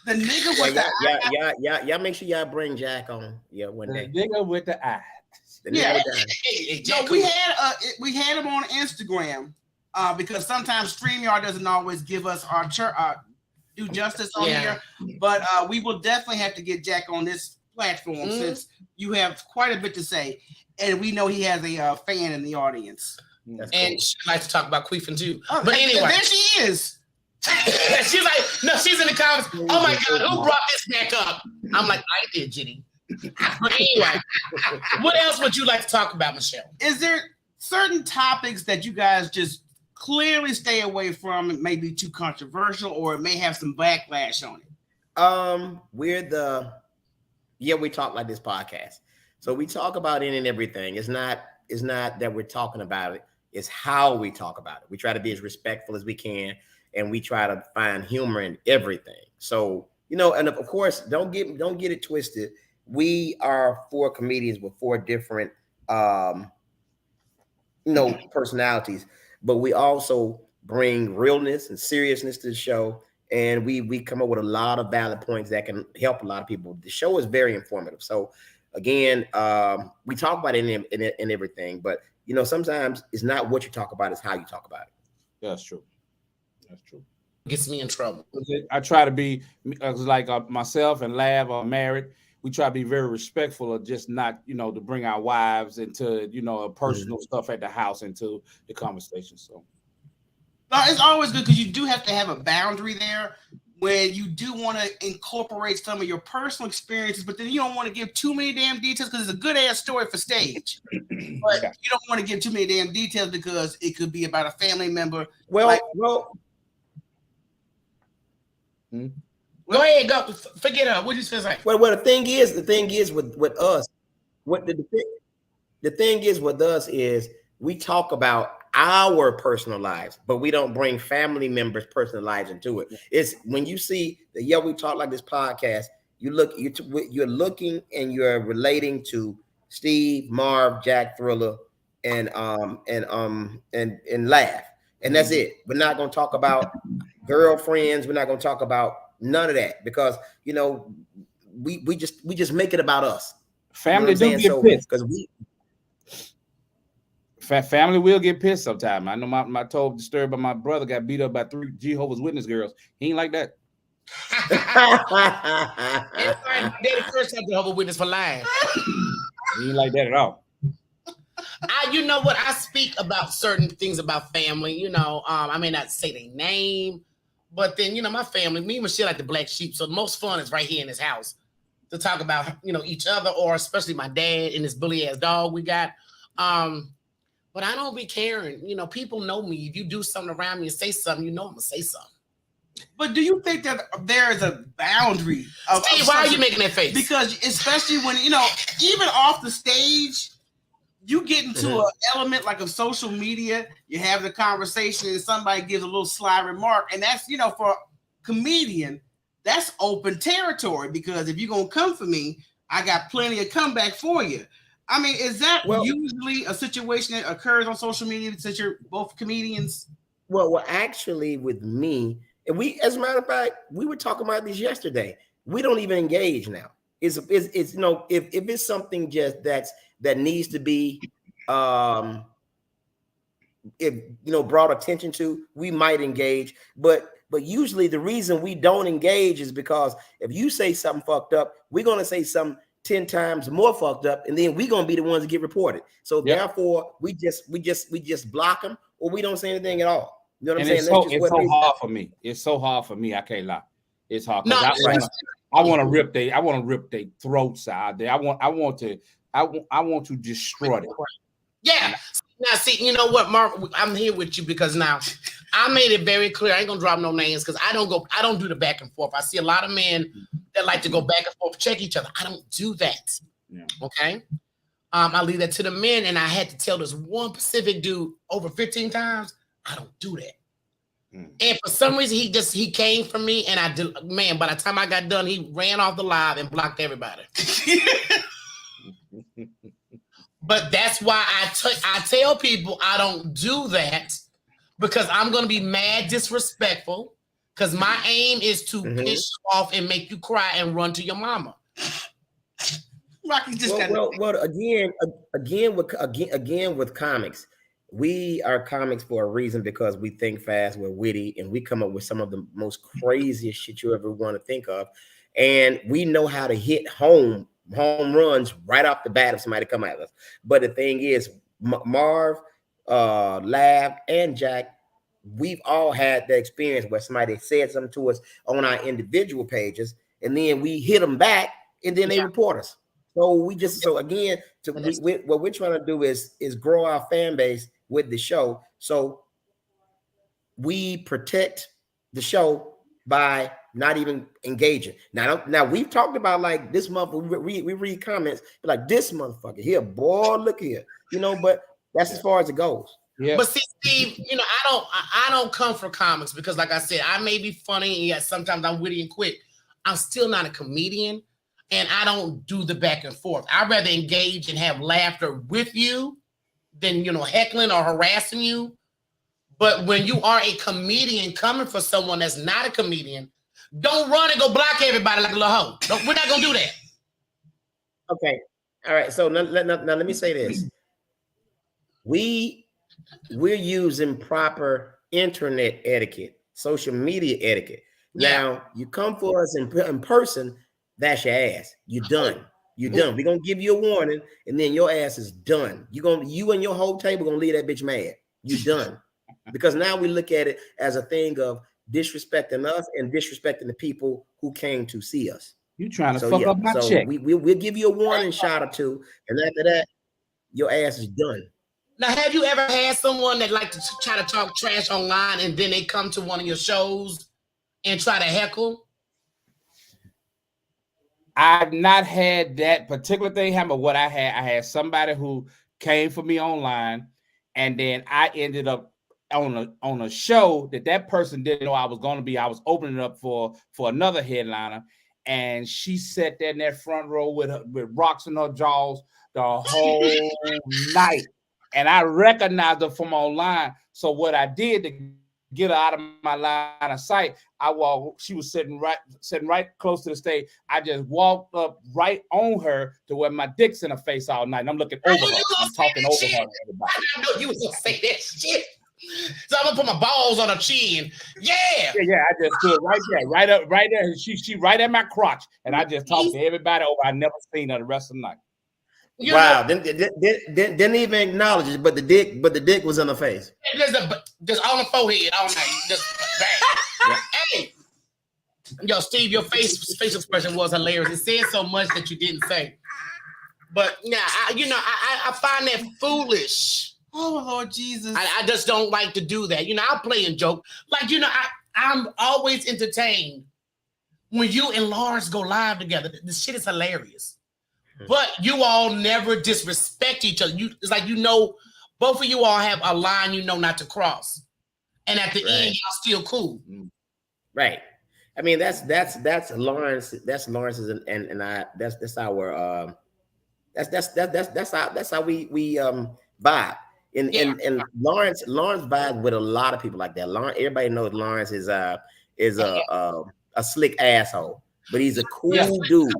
The nigga with the eye. Y'all make sure y'all bring Jack on. Yeah, one day. The nigga with the eye. Yeah. Hey, No, Jack, we had him on Instagram because sometimes StreamYard doesn't always give us our do justice on here, but we will definitely have to get Jack on this platform since you have quite a bit to say, and we know he has a fan in the audience. That's and cool. she likes to talk about queefing too. Oh, But anyway, there she is. she's like, no, she's in the comments. Oh my God, who brought this back up? I'm like, I did, Jenny. But anyway, what else would you like to talk about, Michelle? Is there certain topics that you guys just clearly stay away from? It may be too controversial, or it may have some backlash on it. We talk like this podcast. So we talk about it and everything. It's not that we're talking about it. It's how we talk about it. We try to be as respectful as we can, and we try to find humor in everything. So, you know, and of course, don't get it twisted. We are 4 comedians with 4 different personalities, but we also bring realness and seriousness to the show. And we come up with a lot of valid points that can help a lot of people. The show is very informative. So again, we talk about it in everything, but you know, sometimes it's not what you talk about, it's how you talk about it. That's true. That's true. Gets me in trouble. I try to be like myself and Lav are married. We try to be very respectful of just not, you know, to bring our wives into, you know, personal stuff at the house into the conversation. So It's always good because you do have to have a boundary there when you do want to incorporate some of your personal experiences, but then you don't want to give too many damn details because it's a good ass story for stage. But you don't want to give too many damn details because it could be about a family member. Go ahead, go. Forget her. What you say? Well, the thing is with us, the thing is with us is we talk about our personal lives, but we don't bring family members' personal lives into it. It's when you see the We Talk Like This podcast, you're looking and you're relating to Steve, Marv, Jack, Thriller, and Laugh, and that's it. We're not going to talk about girlfriends. We're not going to talk about none of that because you know we just make it about us. Family do get pissed because family will get pissed sometime. I know my told the story about my brother got beat up by 3 Jehovah's Witness girls. He ain't like that. They the first time Jehovah's Witness for lying. He ain't like that at all. You know what? I speak about certain things about family. You know, I may not say their name, but then you know my family, me and Michelle like the black sheep. So the most fun is right here in this house to talk about each other, or especially my dad and this bully ass dog we got. But I don't be caring. You know, people know me. If you do something around me and say something, you know I'm gonna say something. But do you think that there is a boundary? Steve, why are you making that face? Because especially when even off the stage, you get into an element like of social media. You have the conversation, and somebody gives a little sly remark, and that's for a comedian, that's open territory. Because if you're gonna come for me, I got plenty of comeback for you. I mean, is that usually a situation that occurs on social media since you're both comedians? Well, actually, with me, and as a matter of fact, we were talking about this yesterday. We don't even engage now. It's if it's something just that needs to be brought attention to, we might engage. But But usually the reason we don't engage is because if you say something fucked up, we're gonna say something 10 times more fucked up, and then we're gonna be the ones that get reported. So therefore, we just block them, or we don't say anything at all. You know what I'm saying? It's so hard for me. It's so hard for me. I can't lie. It's hard because I want to rip their throats out there. I want to destroy them. Yeah. Now, see, you know what, Mark? I'm here with you because now I made it very clear. I ain't gonna drop no names because I don't do the back and forth. I see a lot of men that like to go back and forth, check each other. I don't do that. Yeah. Okay. I leave that to the men, and I had to tell this one Pacific dude over 15 times, I don't do that. And for some reason, he came for me, and I did. Man, by the time I got done, he ran off the live and blocked everybody. But that's why I tell people I don't do that because I'm going to be mad disrespectful because my aim is to piss you off and make you cry and run to your mama. Rocky just again with comics, we are comics for a reason because we think fast, we're witty, and we come up with some of the most craziest shit you ever want to think of, and we know how to hit home runs right off the bat if somebody come at us. But the thing is, Marv, Lab, and Jack, we've all had the experience where somebody said something to us on our individual pages, and then we hit them back, and then they report us. So what we're trying to do is grow our fan base with the show. So we protect the show by not even engaging. Now we've talked about like this month. We read comments like this motherfucker here, boy, look here, But that's as far as it goes. Yeah. But see, Steve, I don't come for comics because, like I said, I may be funny and yet sometimes I'm witty and quick. I'm still not a comedian, and I don't do the back and forth. I'd rather engage and have laughter with you than heckling or harassing you. But when you are a comedian coming for someone that's not a comedian, don't run and go block everybody like a little hoe. We're not gonna do that. Okay. All right. So now let me say this. We're using proper internet etiquette, social media etiquette. Yeah. Now you come for us in person, that's your ass. You're done. You're done. We're gonna give you a warning, and then your ass is done. You and your whole table gonna leave that bitch mad. You're done. Because now we look at it as a thing of disrespecting us and disrespecting the people who came to see us. You trying to fuck up my check. We'll give you a warning shot or two, and after that, your ass is done. Now, have you ever had someone that like to try to talk trash online and then they come to one of your shows and try to heckle? I've not had that particular thing happen, but what I had somebody who came for me online, and then I ended up on a show that person didn't know I was going to be. I was opening up for another headliner, and she sat there in that front row with rocks in her jaws the whole night, and I recognized her from online. So what I did to get her out of my line of sight, she was sitting right close to the stage. I just walked up right on her to where my dick's in her face all night, and I'm looking over her. I'm talking over her. I know you was gonna say that shit. So I'm gonna put my balls on her chin. Yeah. I just stood right there. She right at my crotch, and I just talked to everybody over. I never seen her the rest of the night. Wow, didn't even acknowledge it, but the dick was in the face. Just on the forehead all night. Just bang. Hey, yo, Steve, your facial expression was hilarious. It said so much that you didn't say. But yeah, I find that foolish. Oh Lord Jesus! I just don't like to do that. I'll play and joke. Like I'm always entertained when you and Lawrence go live together. This shit is hilarious. But you all never disrespect each other. It's like both of you all have a line not to cross, and at the end, y'all still cool. Right. I mean, that's Lawrence. That's Lawrence's, and I. That's our. That's how we vibe. And Lawrence vibes with a lot of people like that. Everybody knows Lawrence is a slick asshole, but he's a cool dude.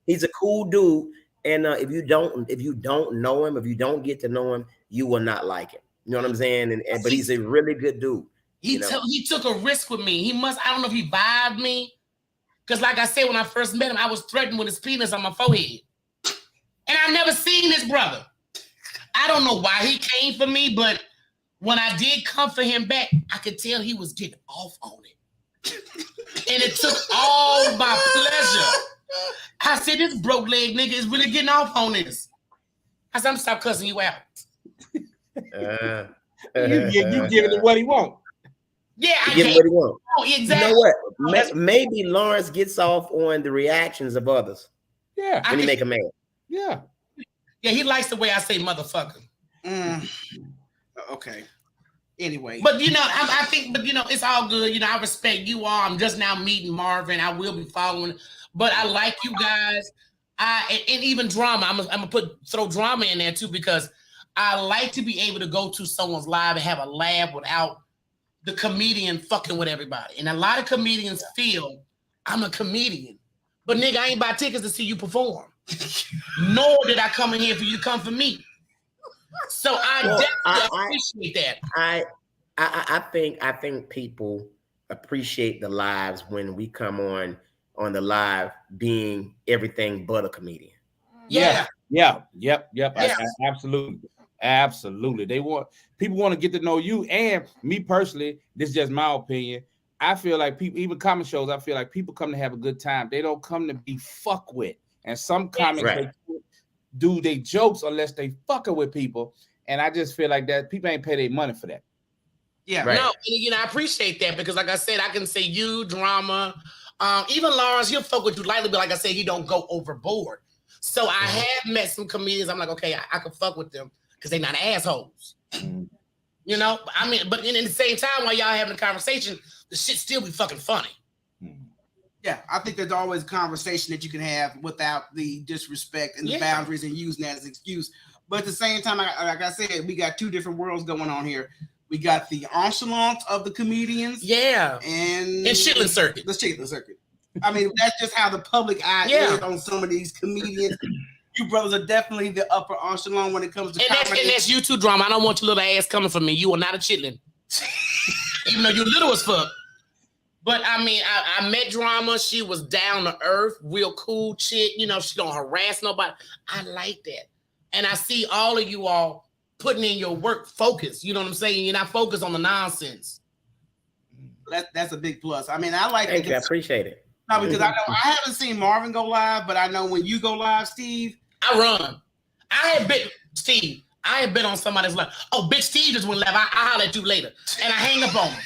He's a cool dude, and if you don't know him, if you don't get to know him, you will not like him. You know what I'm saying? But he's a really good dude. He took a risk with me. I don't know if he vibed me. Because like I said, when I first met him, I was threatened with his penis on my forehead. And I never seen this brother. I don't know why he came for me, but when I did come for him back, I could tell he was getting off on it. And it took all my pleasure. I said, this broke leg nigga is really getting off on this. I said, I'm gonna stop cussing you out. You giving him what he want. Yeah, I give him what he want. Oh, exactly. You know what? Maybe Lawrence gets off on the reactions of others. Yeah. When he make a man. Yeah. Yeah, he likes the way I say motherfucker. Okay. Anyway. But I think it's all good. I respect you all. I'm just now meeting Marvin. I will be following. But I like you guys. And even drama. I'm gonna throw drama in there too, because I like to be able to go to someone's live and have a laugh without the comedian fucking with everybody. And a lot of comedians feel I'm a comedian. But nigga, I ain't buy tickets to see you perform. Nor did I come in here for you to come for me. So I definitely appreciate that. I think people appreciate the lives when we come on the live being everything but a comedian. Yeah. Yep. Yes. Absolutely. People want to get to know you. And me personally, this is just my opinion. I feel like people, even comedy shows, I feel like people come to have a good time. They don't come to be fucked with. And some comics they do their jokes unless they fucking with people. And I just feel like that people ain't pay their money for that. Yeah, right. No, I appreciate that, because like I said, I can say you, drama, even Lawrence, he'll fuck with you lightly, but like I said, he don't go overboard. So I have met some comedians. I'm like, okay, I can fuck with them because they're not assholes. I mean, but in the same time, while y'all having a conversation, the shit still be fucking funny. Yeah, I think there's always a conversation that you can have without the disrespect and the boundaries and using that as an excuse. But at the same time, like I said, we got two different worlds going on here. We got the echelons of the comedians. Yeah. And Chitlin circuit. The Chitlin circuit. I mean, that's just how the public eye is on some of these comedians. You brothers are definitely the upper echelon when it comes to comedy. And that's you too, drama. I don't want your little ass coming for me. You are not a chitlin. Even though you're little as fuck. But I mean, I met drama. She was down to earth, real cool chick. She don't harass nobody. I like that. And I see all of you all putting in your work focus. You know what I'm saying? You're not focused on the nonsense. That's a big plus. I mean, I like it. I appreciate it. No, because I know I haven't seen Marvin go live, but I know when you go live, Steve. I run. I had been on somebody's live. Oh, Big Steve just went live. I'll holler at you later. And I hang up on him.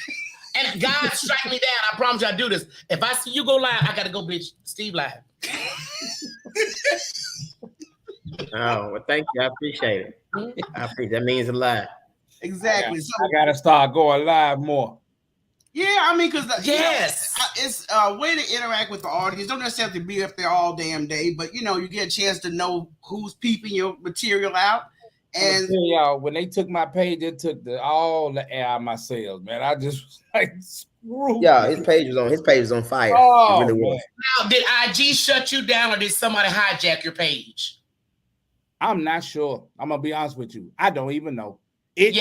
And God strike me down. I promise you I do this. If I see you go live, I got to go, bitch, Steve live. Oh, well, thank you. I appreciate it. That means a lot. Exactly. I got to start going live more. Yeah, I mean, because yes, it's a way to interact with the audience. Don't necessarily be up there all damn day, but you get a chance to know who's peeping your material out. And y'all, when they took my page, it took all the air out of my sales, man. I just was like, screw. Yeah, his page was on fire. Oh, it really was. Now, did IG shut you down, or did somebody hijack your page? I'm not sure. I'm gonna be honest with you. I don't even know. It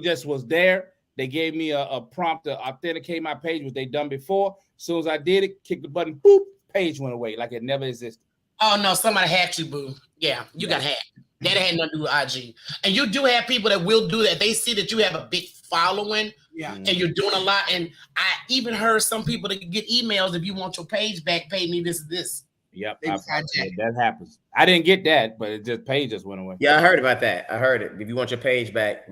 just was there. They gave me a prompt to authenticate my page, which they done before. As soon as I did it, kick the button, boop, page went away like it never existed. Oh no, somebody hacked you, boo. Yeah, you got hacked. That had nothing to do with IG. And you do have people that will do that. They see that you have a big following, and you're doing a lot. And I even heard some people that get emails, if you want your page back, pay me this. Yep, that happens. I didn't get that, but page just went away. Yeah, I heard about that. I heard it. If you want your page back,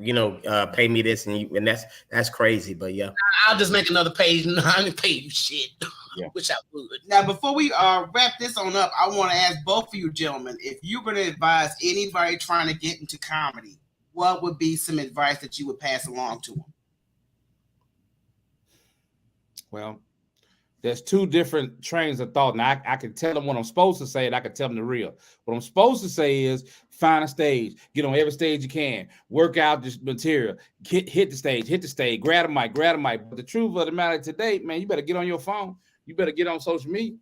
pay me this, and that's crazy. But yeah, I'll just make another page. No, I didn't pay you shit. Yeah. Which I would. Now, before we wrap this on up, I want to ask both of you gentlemen, if you're going to advise anybody trying to get into comedy, what would be some advice that you would pass along to them? Well, there's two different trains of thought. Now, I can tell them what I'm supposed to say, and I can tell them the real. What I'm supposed to say is find a stage, get on every stage you can, work out this material, hit the stage, grab a mic. But the truth of the matter today, man, you better get on your phone. You better get on social media.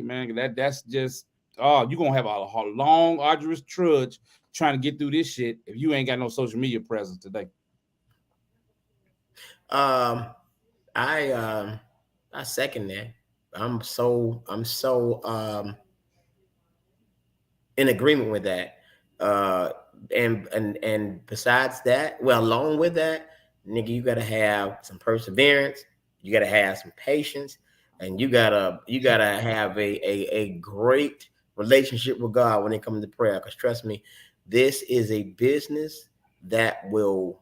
Man. That's just, you're going to have a long, arduous trudge trying to get through this shit if you ain't got no social media presence today. I second that. I'm so in agreement with that. Uh, and besides that, well, along with that, nigga, you gotta have some perseverance. You gotta have some patience, and you gotta have a great relationship with God when it comes to prayer. Because trust me, this is a business that will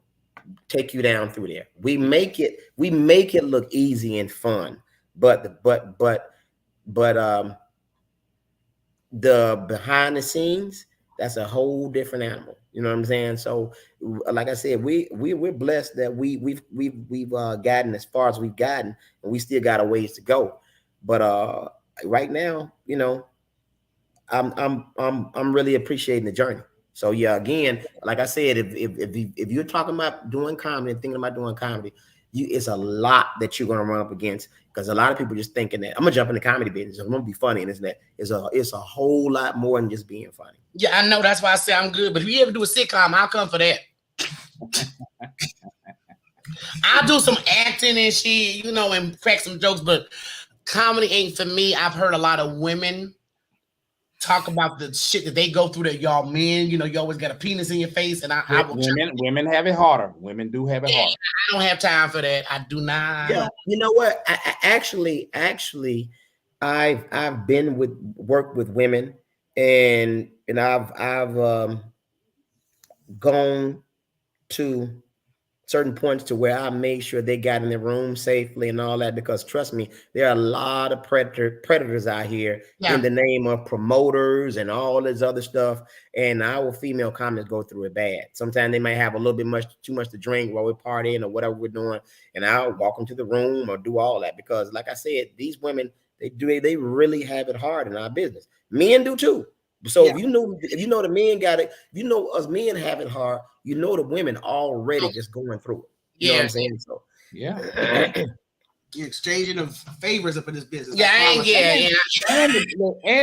take you down through there. We make it look easy and fun, but the behind the scenes, that's a whole different animal. You know what I'm saying? So, like I said, we're blessed that we've gotten as far as we've gotten, and we still got a ways to go. But right now, I'm really appreciating the journey. So yeah, again, like I said, if you're talking about doing comedy and thinking about doing comedy, it's a lot that you're gonna run up against, because a lot of people just thinking that I'm gonna jump in the comedy business, I'm gonna be funny, and it's a whole lot more than just being funny. Yeah, I know. That's why I say I'm good. But if you ever do a sitcom, I'll come for that. I'll do some acting and shit, and crack some jokes. But comedy ain't for me. I've heard a lot of women talk about the shit that they go through, that y'all men, you always got a penis in your face, and I will. Women have it harder. Women do have it harder. I don't have time for that. I do not. Yeah, you know what? I actually, I've been worked with women, and I've gone to certain points to where I made sure they got in their room safely and all that, because trust me, there are a lot of predators out here in the name of promoters and all this other stuff. And our female comics go through it bad. Sometimes they might have a little bit too much to drink while we're partying or whatever we're doing, and I'll walk them to the room or do all that, because like I said, these women, they really have it hard in our business. Men do too. So if you know the men got it, us men have it hard, the women already just going through it. You know what I'm saying? So yeah. You're exchanging of favors up in this business. And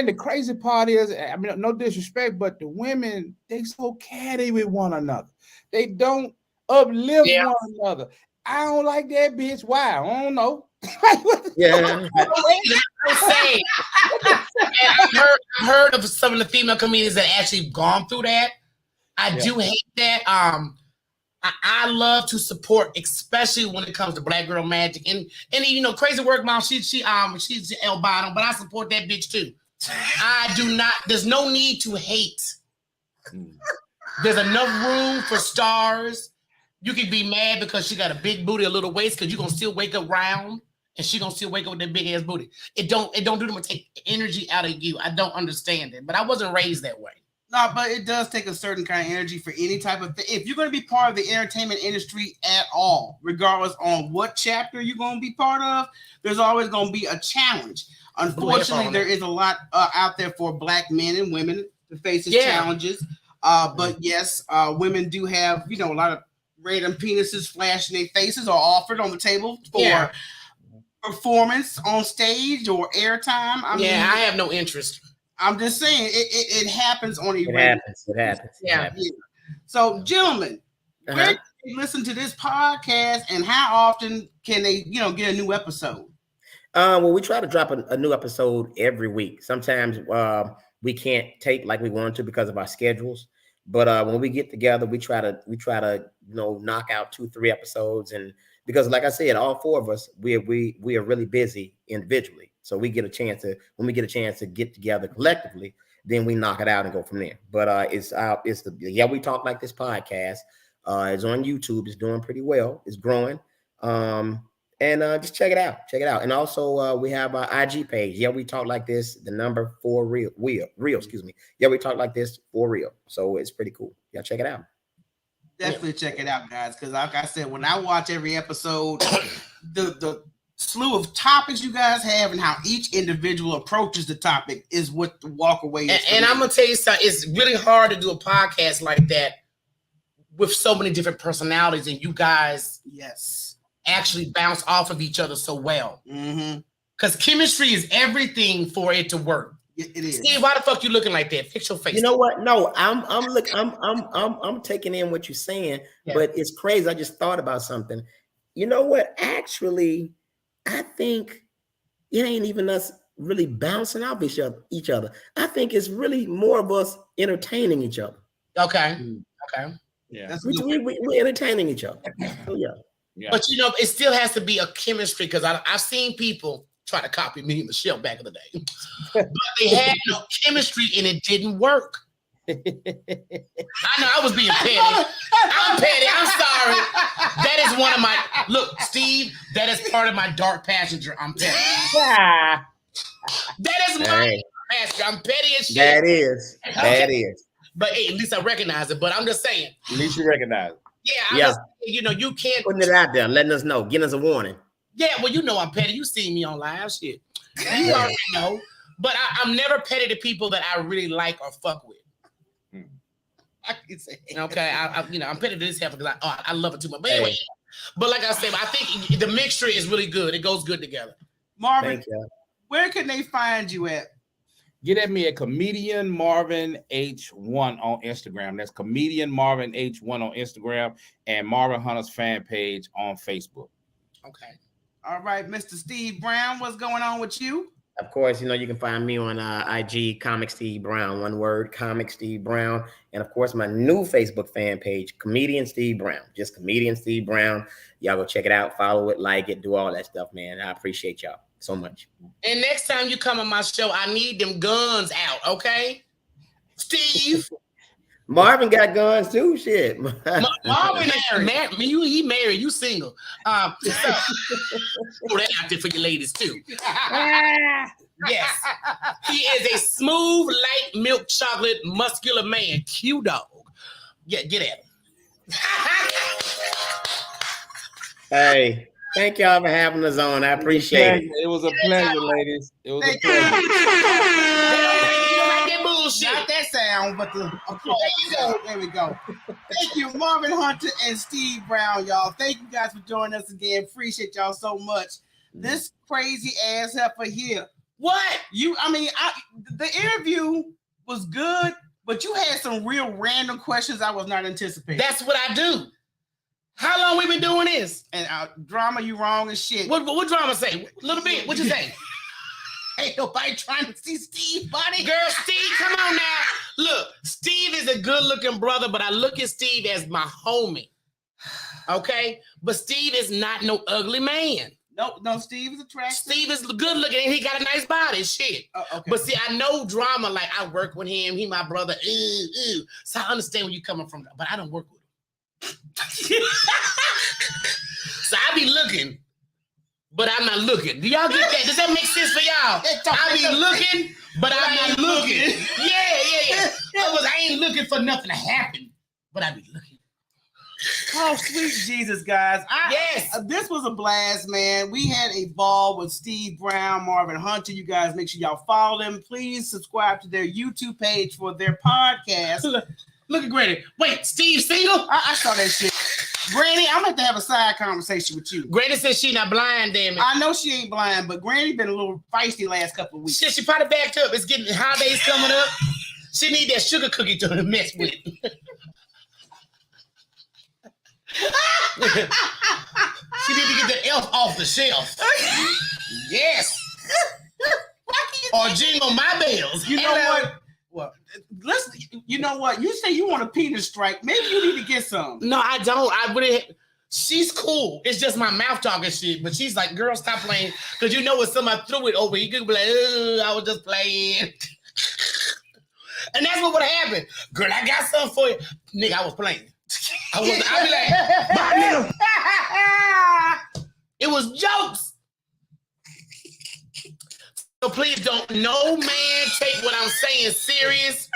the crazy part is, I mean, no disrespect, but the women, they so catty with one another. They don't uplift one another. I don't like that bitch. Why? I don't know. Yeah. I've heard of some of the female comedians that actually gone through that. I do hate that. I love to support, especially when it comes to Black Girl Magic, and Crazy Work Mom. She's albino, but I support that bitch too. I do not. There's no need to hate. There's enough room for stars. You can be mad because she got a big booty, a little waist, because you're gonna still wake up round, and she gonna still wake up with that big ass booty. It don't do them to take energy out of you. I don't understand it, but I wasn't raised that way. No, but it does take a certain kind of energy for any type of thing. If you're going to be part of the entertainment industry at all, regardless on what chapter you're going to be part of, there's always going to be a challenge. Unfortunately, there is a lot out there for Black men and women to face these challenges. But yes, women do have, a lot of random penises flashing their faces or offered on the table for performance on stage or airtime. I mean, I have no interest. I'm just saying it happens on a It happens. Yeah. So, gentlemen, where can they listen to this podcast, and how often can they, get a new episode? Well, we try to drop a new episode every week. Sometimes we can't tape like we want to because of our schedules. But when we get together, we try to knock out 2-3 episodes, and because like I said, all four of us we are really busy individually. So when we get a chance to get together collectively, then we knock it out and go from there. But it's the Yeah We Talk Like This podcast. It's on YouTube. It's doing pretty well. It's growing. And just check it out. And also we have our IG page. Yeah We Talk Like This. The number 4 real. Excuse me. Yeah We Talk Like This for real. So it's pretty cool. Y'all check it out. Definitely check it out, guys. Because like I said, when I watch every episode, the slew of topics you guys have and how each individual approaches the topic is what the walk away is. And I'm gonna tell you something, it's really hard to do a podcast like that with so many different personalities, and you guys actually bounce off of each other so well. Because chemistry is everything for it to work. It is. Steve, why the fuck you looking like that? Fix your face. You know what? No, I'm taking in what you're saying, but it's crazy. I just thought about something. you know what? Actually, I think it ain't even us really bouncing off each other. I think it's really more of us entertaining each other. Okay. Okay. Yeah. That's We're entertaining each other. Oh, yeah. Yeah. But you know, it still has to be a chemistry because I've seen people try to copy me and Michelle back in the day, but they had no chemistry and it didn't work. I know I was being petty. I'm petty. I'm sorry. That is one of my look, Steve. That is part of my dark passenger. I'm petty. Ah. That is my Hey, passenger. I'm petty as shit. that is. That is. But hey, at least I recognize it. But I'm just saying. At least you recognize it. Yeah, I'm Yeah. just saying, you know, you can't. Putting it out there, letting us know, giving us a warning. Yeah, well, you know I'm petty. You see me on live shit. You already know. But I'm never petty to people that I really like or fuck with. I can say. Okay, you know, I'm petty to this half because I love it too much. But anyway, but like I said, I think the mixture is really good. It goes good together. Marvin, Thank you. where can they find you at? Get at me at comedian Marvin H1 on Instagram. That's comedian Marvin H1 on Instagram and Marvin Hunter's fan page on Facebook. Okay. All right, Mr. Steve Brown, what's going on with you? Of course, you know, you can find me on IG, Comic Steve Brown, one word, Comic Steve Brown. And of course, my new Facebook fan page, Comedian Steve Brown, just Comedian Steve Brown. Y'all go check it out, follow it, like it, do all that stuff, man. I appreciate y'all so much. And next time you come on my show, I need them guns out, okay? Steve. Marvin got guns too, shit. Marvin married. He married, you single. So, throw that out there for your ladies too. Yes. He is a smooth, light milk chocolate, muscular man. Q dog. Yeah, get at him. Hey, thank y'all for having us on. I appreciate it. It was a pleasure, ladies. It was a Thank you. pleasure. You don't like that bullshit. Not that sound, but the applause. There we go. Thank you, Marvin Hunter and Steve Brown, y'all. Thank you guys for joining us again. Appreciate y'all so much. This crazy ass heifer here. What? The interview was good, but you had some real random questions I was not anticipating. That's what I do. How long we been doing this? And drama, you wrong as shit. What drama say? A little bit. What you say? Ain't nobody trying to see Steve, buddy. Girl, Steve, come on now. Look, Steve is a good-looking brother, but I look at Steve as my homie. Okay? But Steve is not no ugly man. No, Steve is attractive. Steve is good-looking and he got a nice body. Shit. Okay. But see, I know drama. Like, I work with him. He my brother. So I understand where you coming from, but I don't work with him. So I be looking, but I'm not looking. Do y'all get that? Does that make sense for y'all? I be looking, but I'm not looking. Yeah. I ain't looking for nothing to happen, but I be looking. Oh, sweet Jesus, guys. Yes. This was a blast, man. We had a ball with Steve Brown, Marvin Hunter. You guys make sure y'all follow them. Please subscribe to their YouTube page for their podcast. Look at Granny. Wait, Steve single? I saw that shit. Granny, I'm going to have a side conversation with you. Granny says she not blind, damn it. I know she ain't blind, but Granny been a little feisty last couple of weeks. Shit, she probably backed up. It's getting holidays coming up. She need that sugar cookie to mess with. She need to get the elf off the shelf. Yes. Or jingle my bells. You know what? Well, listen, you know what? You say you want a penis strike. Maybe you need to get some. No, I don't. I really. She's cool. It's just my mouth talking shit. But she's like, girl, stop playing. Because you know when somebody threw it over, you could be like, I was just playing. And that's what would happen. Girl, I got something for you. Nigga, I was playing. I'd be like, bye, nigga. It was jokes. So please don't, no man take what I'm saying serious.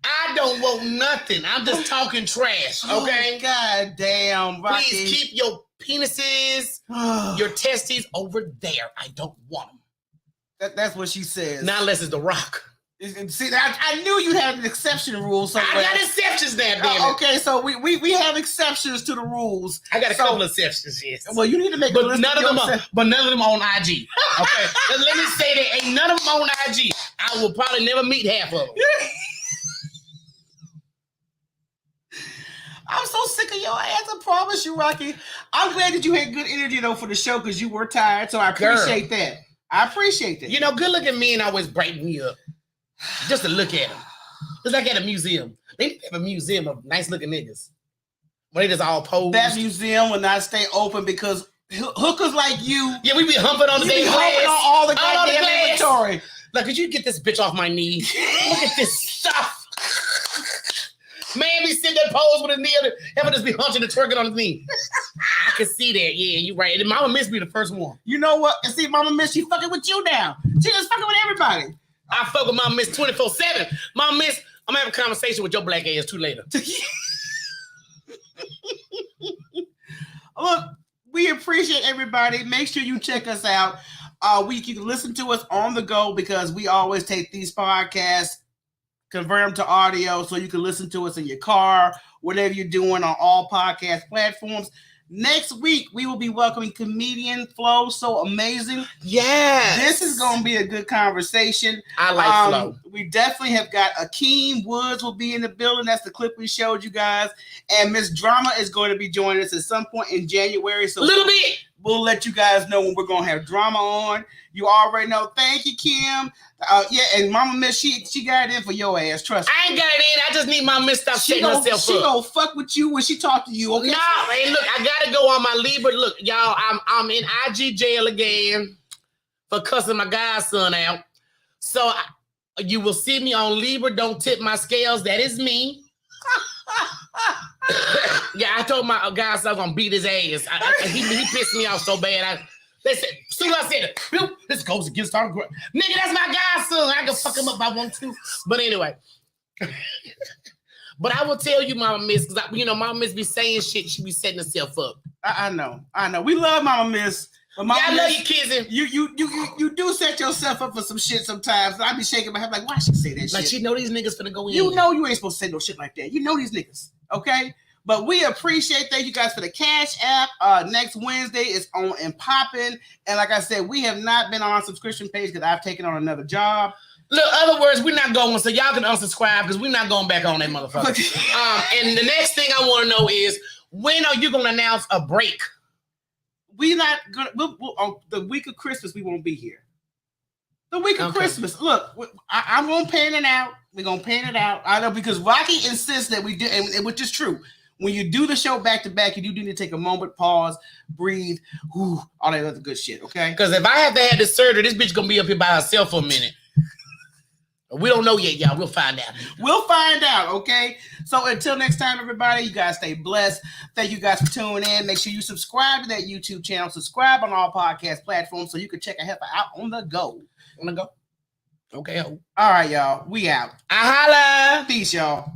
I don't want nothing. I'm just talking trash, okay? Oh, God damn, Rocky. Please keep your penises, your testes over there. I don't want them. That's what she says. Not unless it's The Rock. See, I knew you had an exception rule somewhere. I got exceptions now, damn it. Okay, so we have exceptions to the rules. I got a couple of exceptions, yes. Well, you need to make a But list none of them on IG. Okay, let me say that ain't none of them on IG. I will probably never meet half of them. I'm so sick of your ass. I promise you, Rocky. I'm glad that you had good energy though for the show because you were tired. So I appreciate that. I appreciate that. You know, good looking men always brighten me up. Just to look at them. It's like at a museum. They have a museum of nice looking niggas. When they just all posed. That museum will not stay open because hookers like you. Yeah, we be humping on the You be humping on all the goddamn inventory. Like, could you get this bitch off my knee? Look at this stuff. Man be sitting there pose with his knee, ever just be hunching and twerking on his knee. I can see that. Yeah, you right. And Mama Miss be the first one. You know what? And see, Mama Miss, she fucking with you now. She just fucking with everybody. I fuck with Mama Miss 24/7. Mama Miss, I'm having a conversation with your black ass too later. Look, we appreciate everybody. Make sure you check us out. You can listen to us on the go because we always take these podcasts, convert them to audio so you can listen to us in your car, whatever you're doing on all podcast platforms. Next week, we will be welcoming comedian Flo. So amazing. Yes. This is going to be a good conversation. I like Flo. We definitely have got Akeem Woods will be in the building. That's the clip we showed you guys. And Miss Drama is going to be joining us at some point in January. So little bit. We'll let you guys know when we're going to have Drama on. You already know. Thank you, Kim. Yeah, and Mama Miss, she got it in for your ass. Trust me. I ain't got it in. I just need my Miss stop setting herself up. She gonna fuck with you when she talk to you, okay? No, man, look, I gotta go on my Libra. Look, y'all, I'm in IG jail again for cussing my godson out. So you will see me on Libra. Don't tip my scales. That is me. Yeah, I told my godson I was gonna beat his ass. He pissed me off so bad. They said, as soon as I said it, this goes against our nigga, that's my godson. I can fuck him up if I want to. But anyway. But I will tell you, Mama Miss, because Mama Miss be saying shit, she be setting herself up. I know. We love Mama Miss. But Mama I love Miss, you, kissing. You do set yourself up for some shit sometimes. I be shaking my head like, why she say that shit? Like she know these niggas finna go in. You know you ain't supposed to say no shit like that. You know these niggas, okay? But we appreciate thank you guys for the Cash App. Next Wednesday is on and popping. And like I said, we have not been on our subscription page because I've taken on another job. Look, other words, we're not going, so y'all can unsubscribe because we're not going back on that motherfucker. And the next thing I want to know is, when are you going to announce a break? We're not going to, on the week of Christmas, we won't be here. The week of Christmas. Look, I'm going to pan it out. We're going to pan it out. I know because Rocky insists that we do, and which is true. When you do the show back to back, you do need to take a moment, pause, breathe, all that other good shit, okay? Because if I have to have this surgery, this bitch going to be up here by herself for a minute. We don't know yet, y'all. We'll find out. We'll find out, okay? So until next time, everybody, you guys stay blessed. Thank you guys for tuning in. Make sure you subscribe to that YouTube channel. Subscribe on all podcast platforms so you can check a heifer out on the go. On the go? Okay. All right, y'all. We out. I holla. Peace, y'all.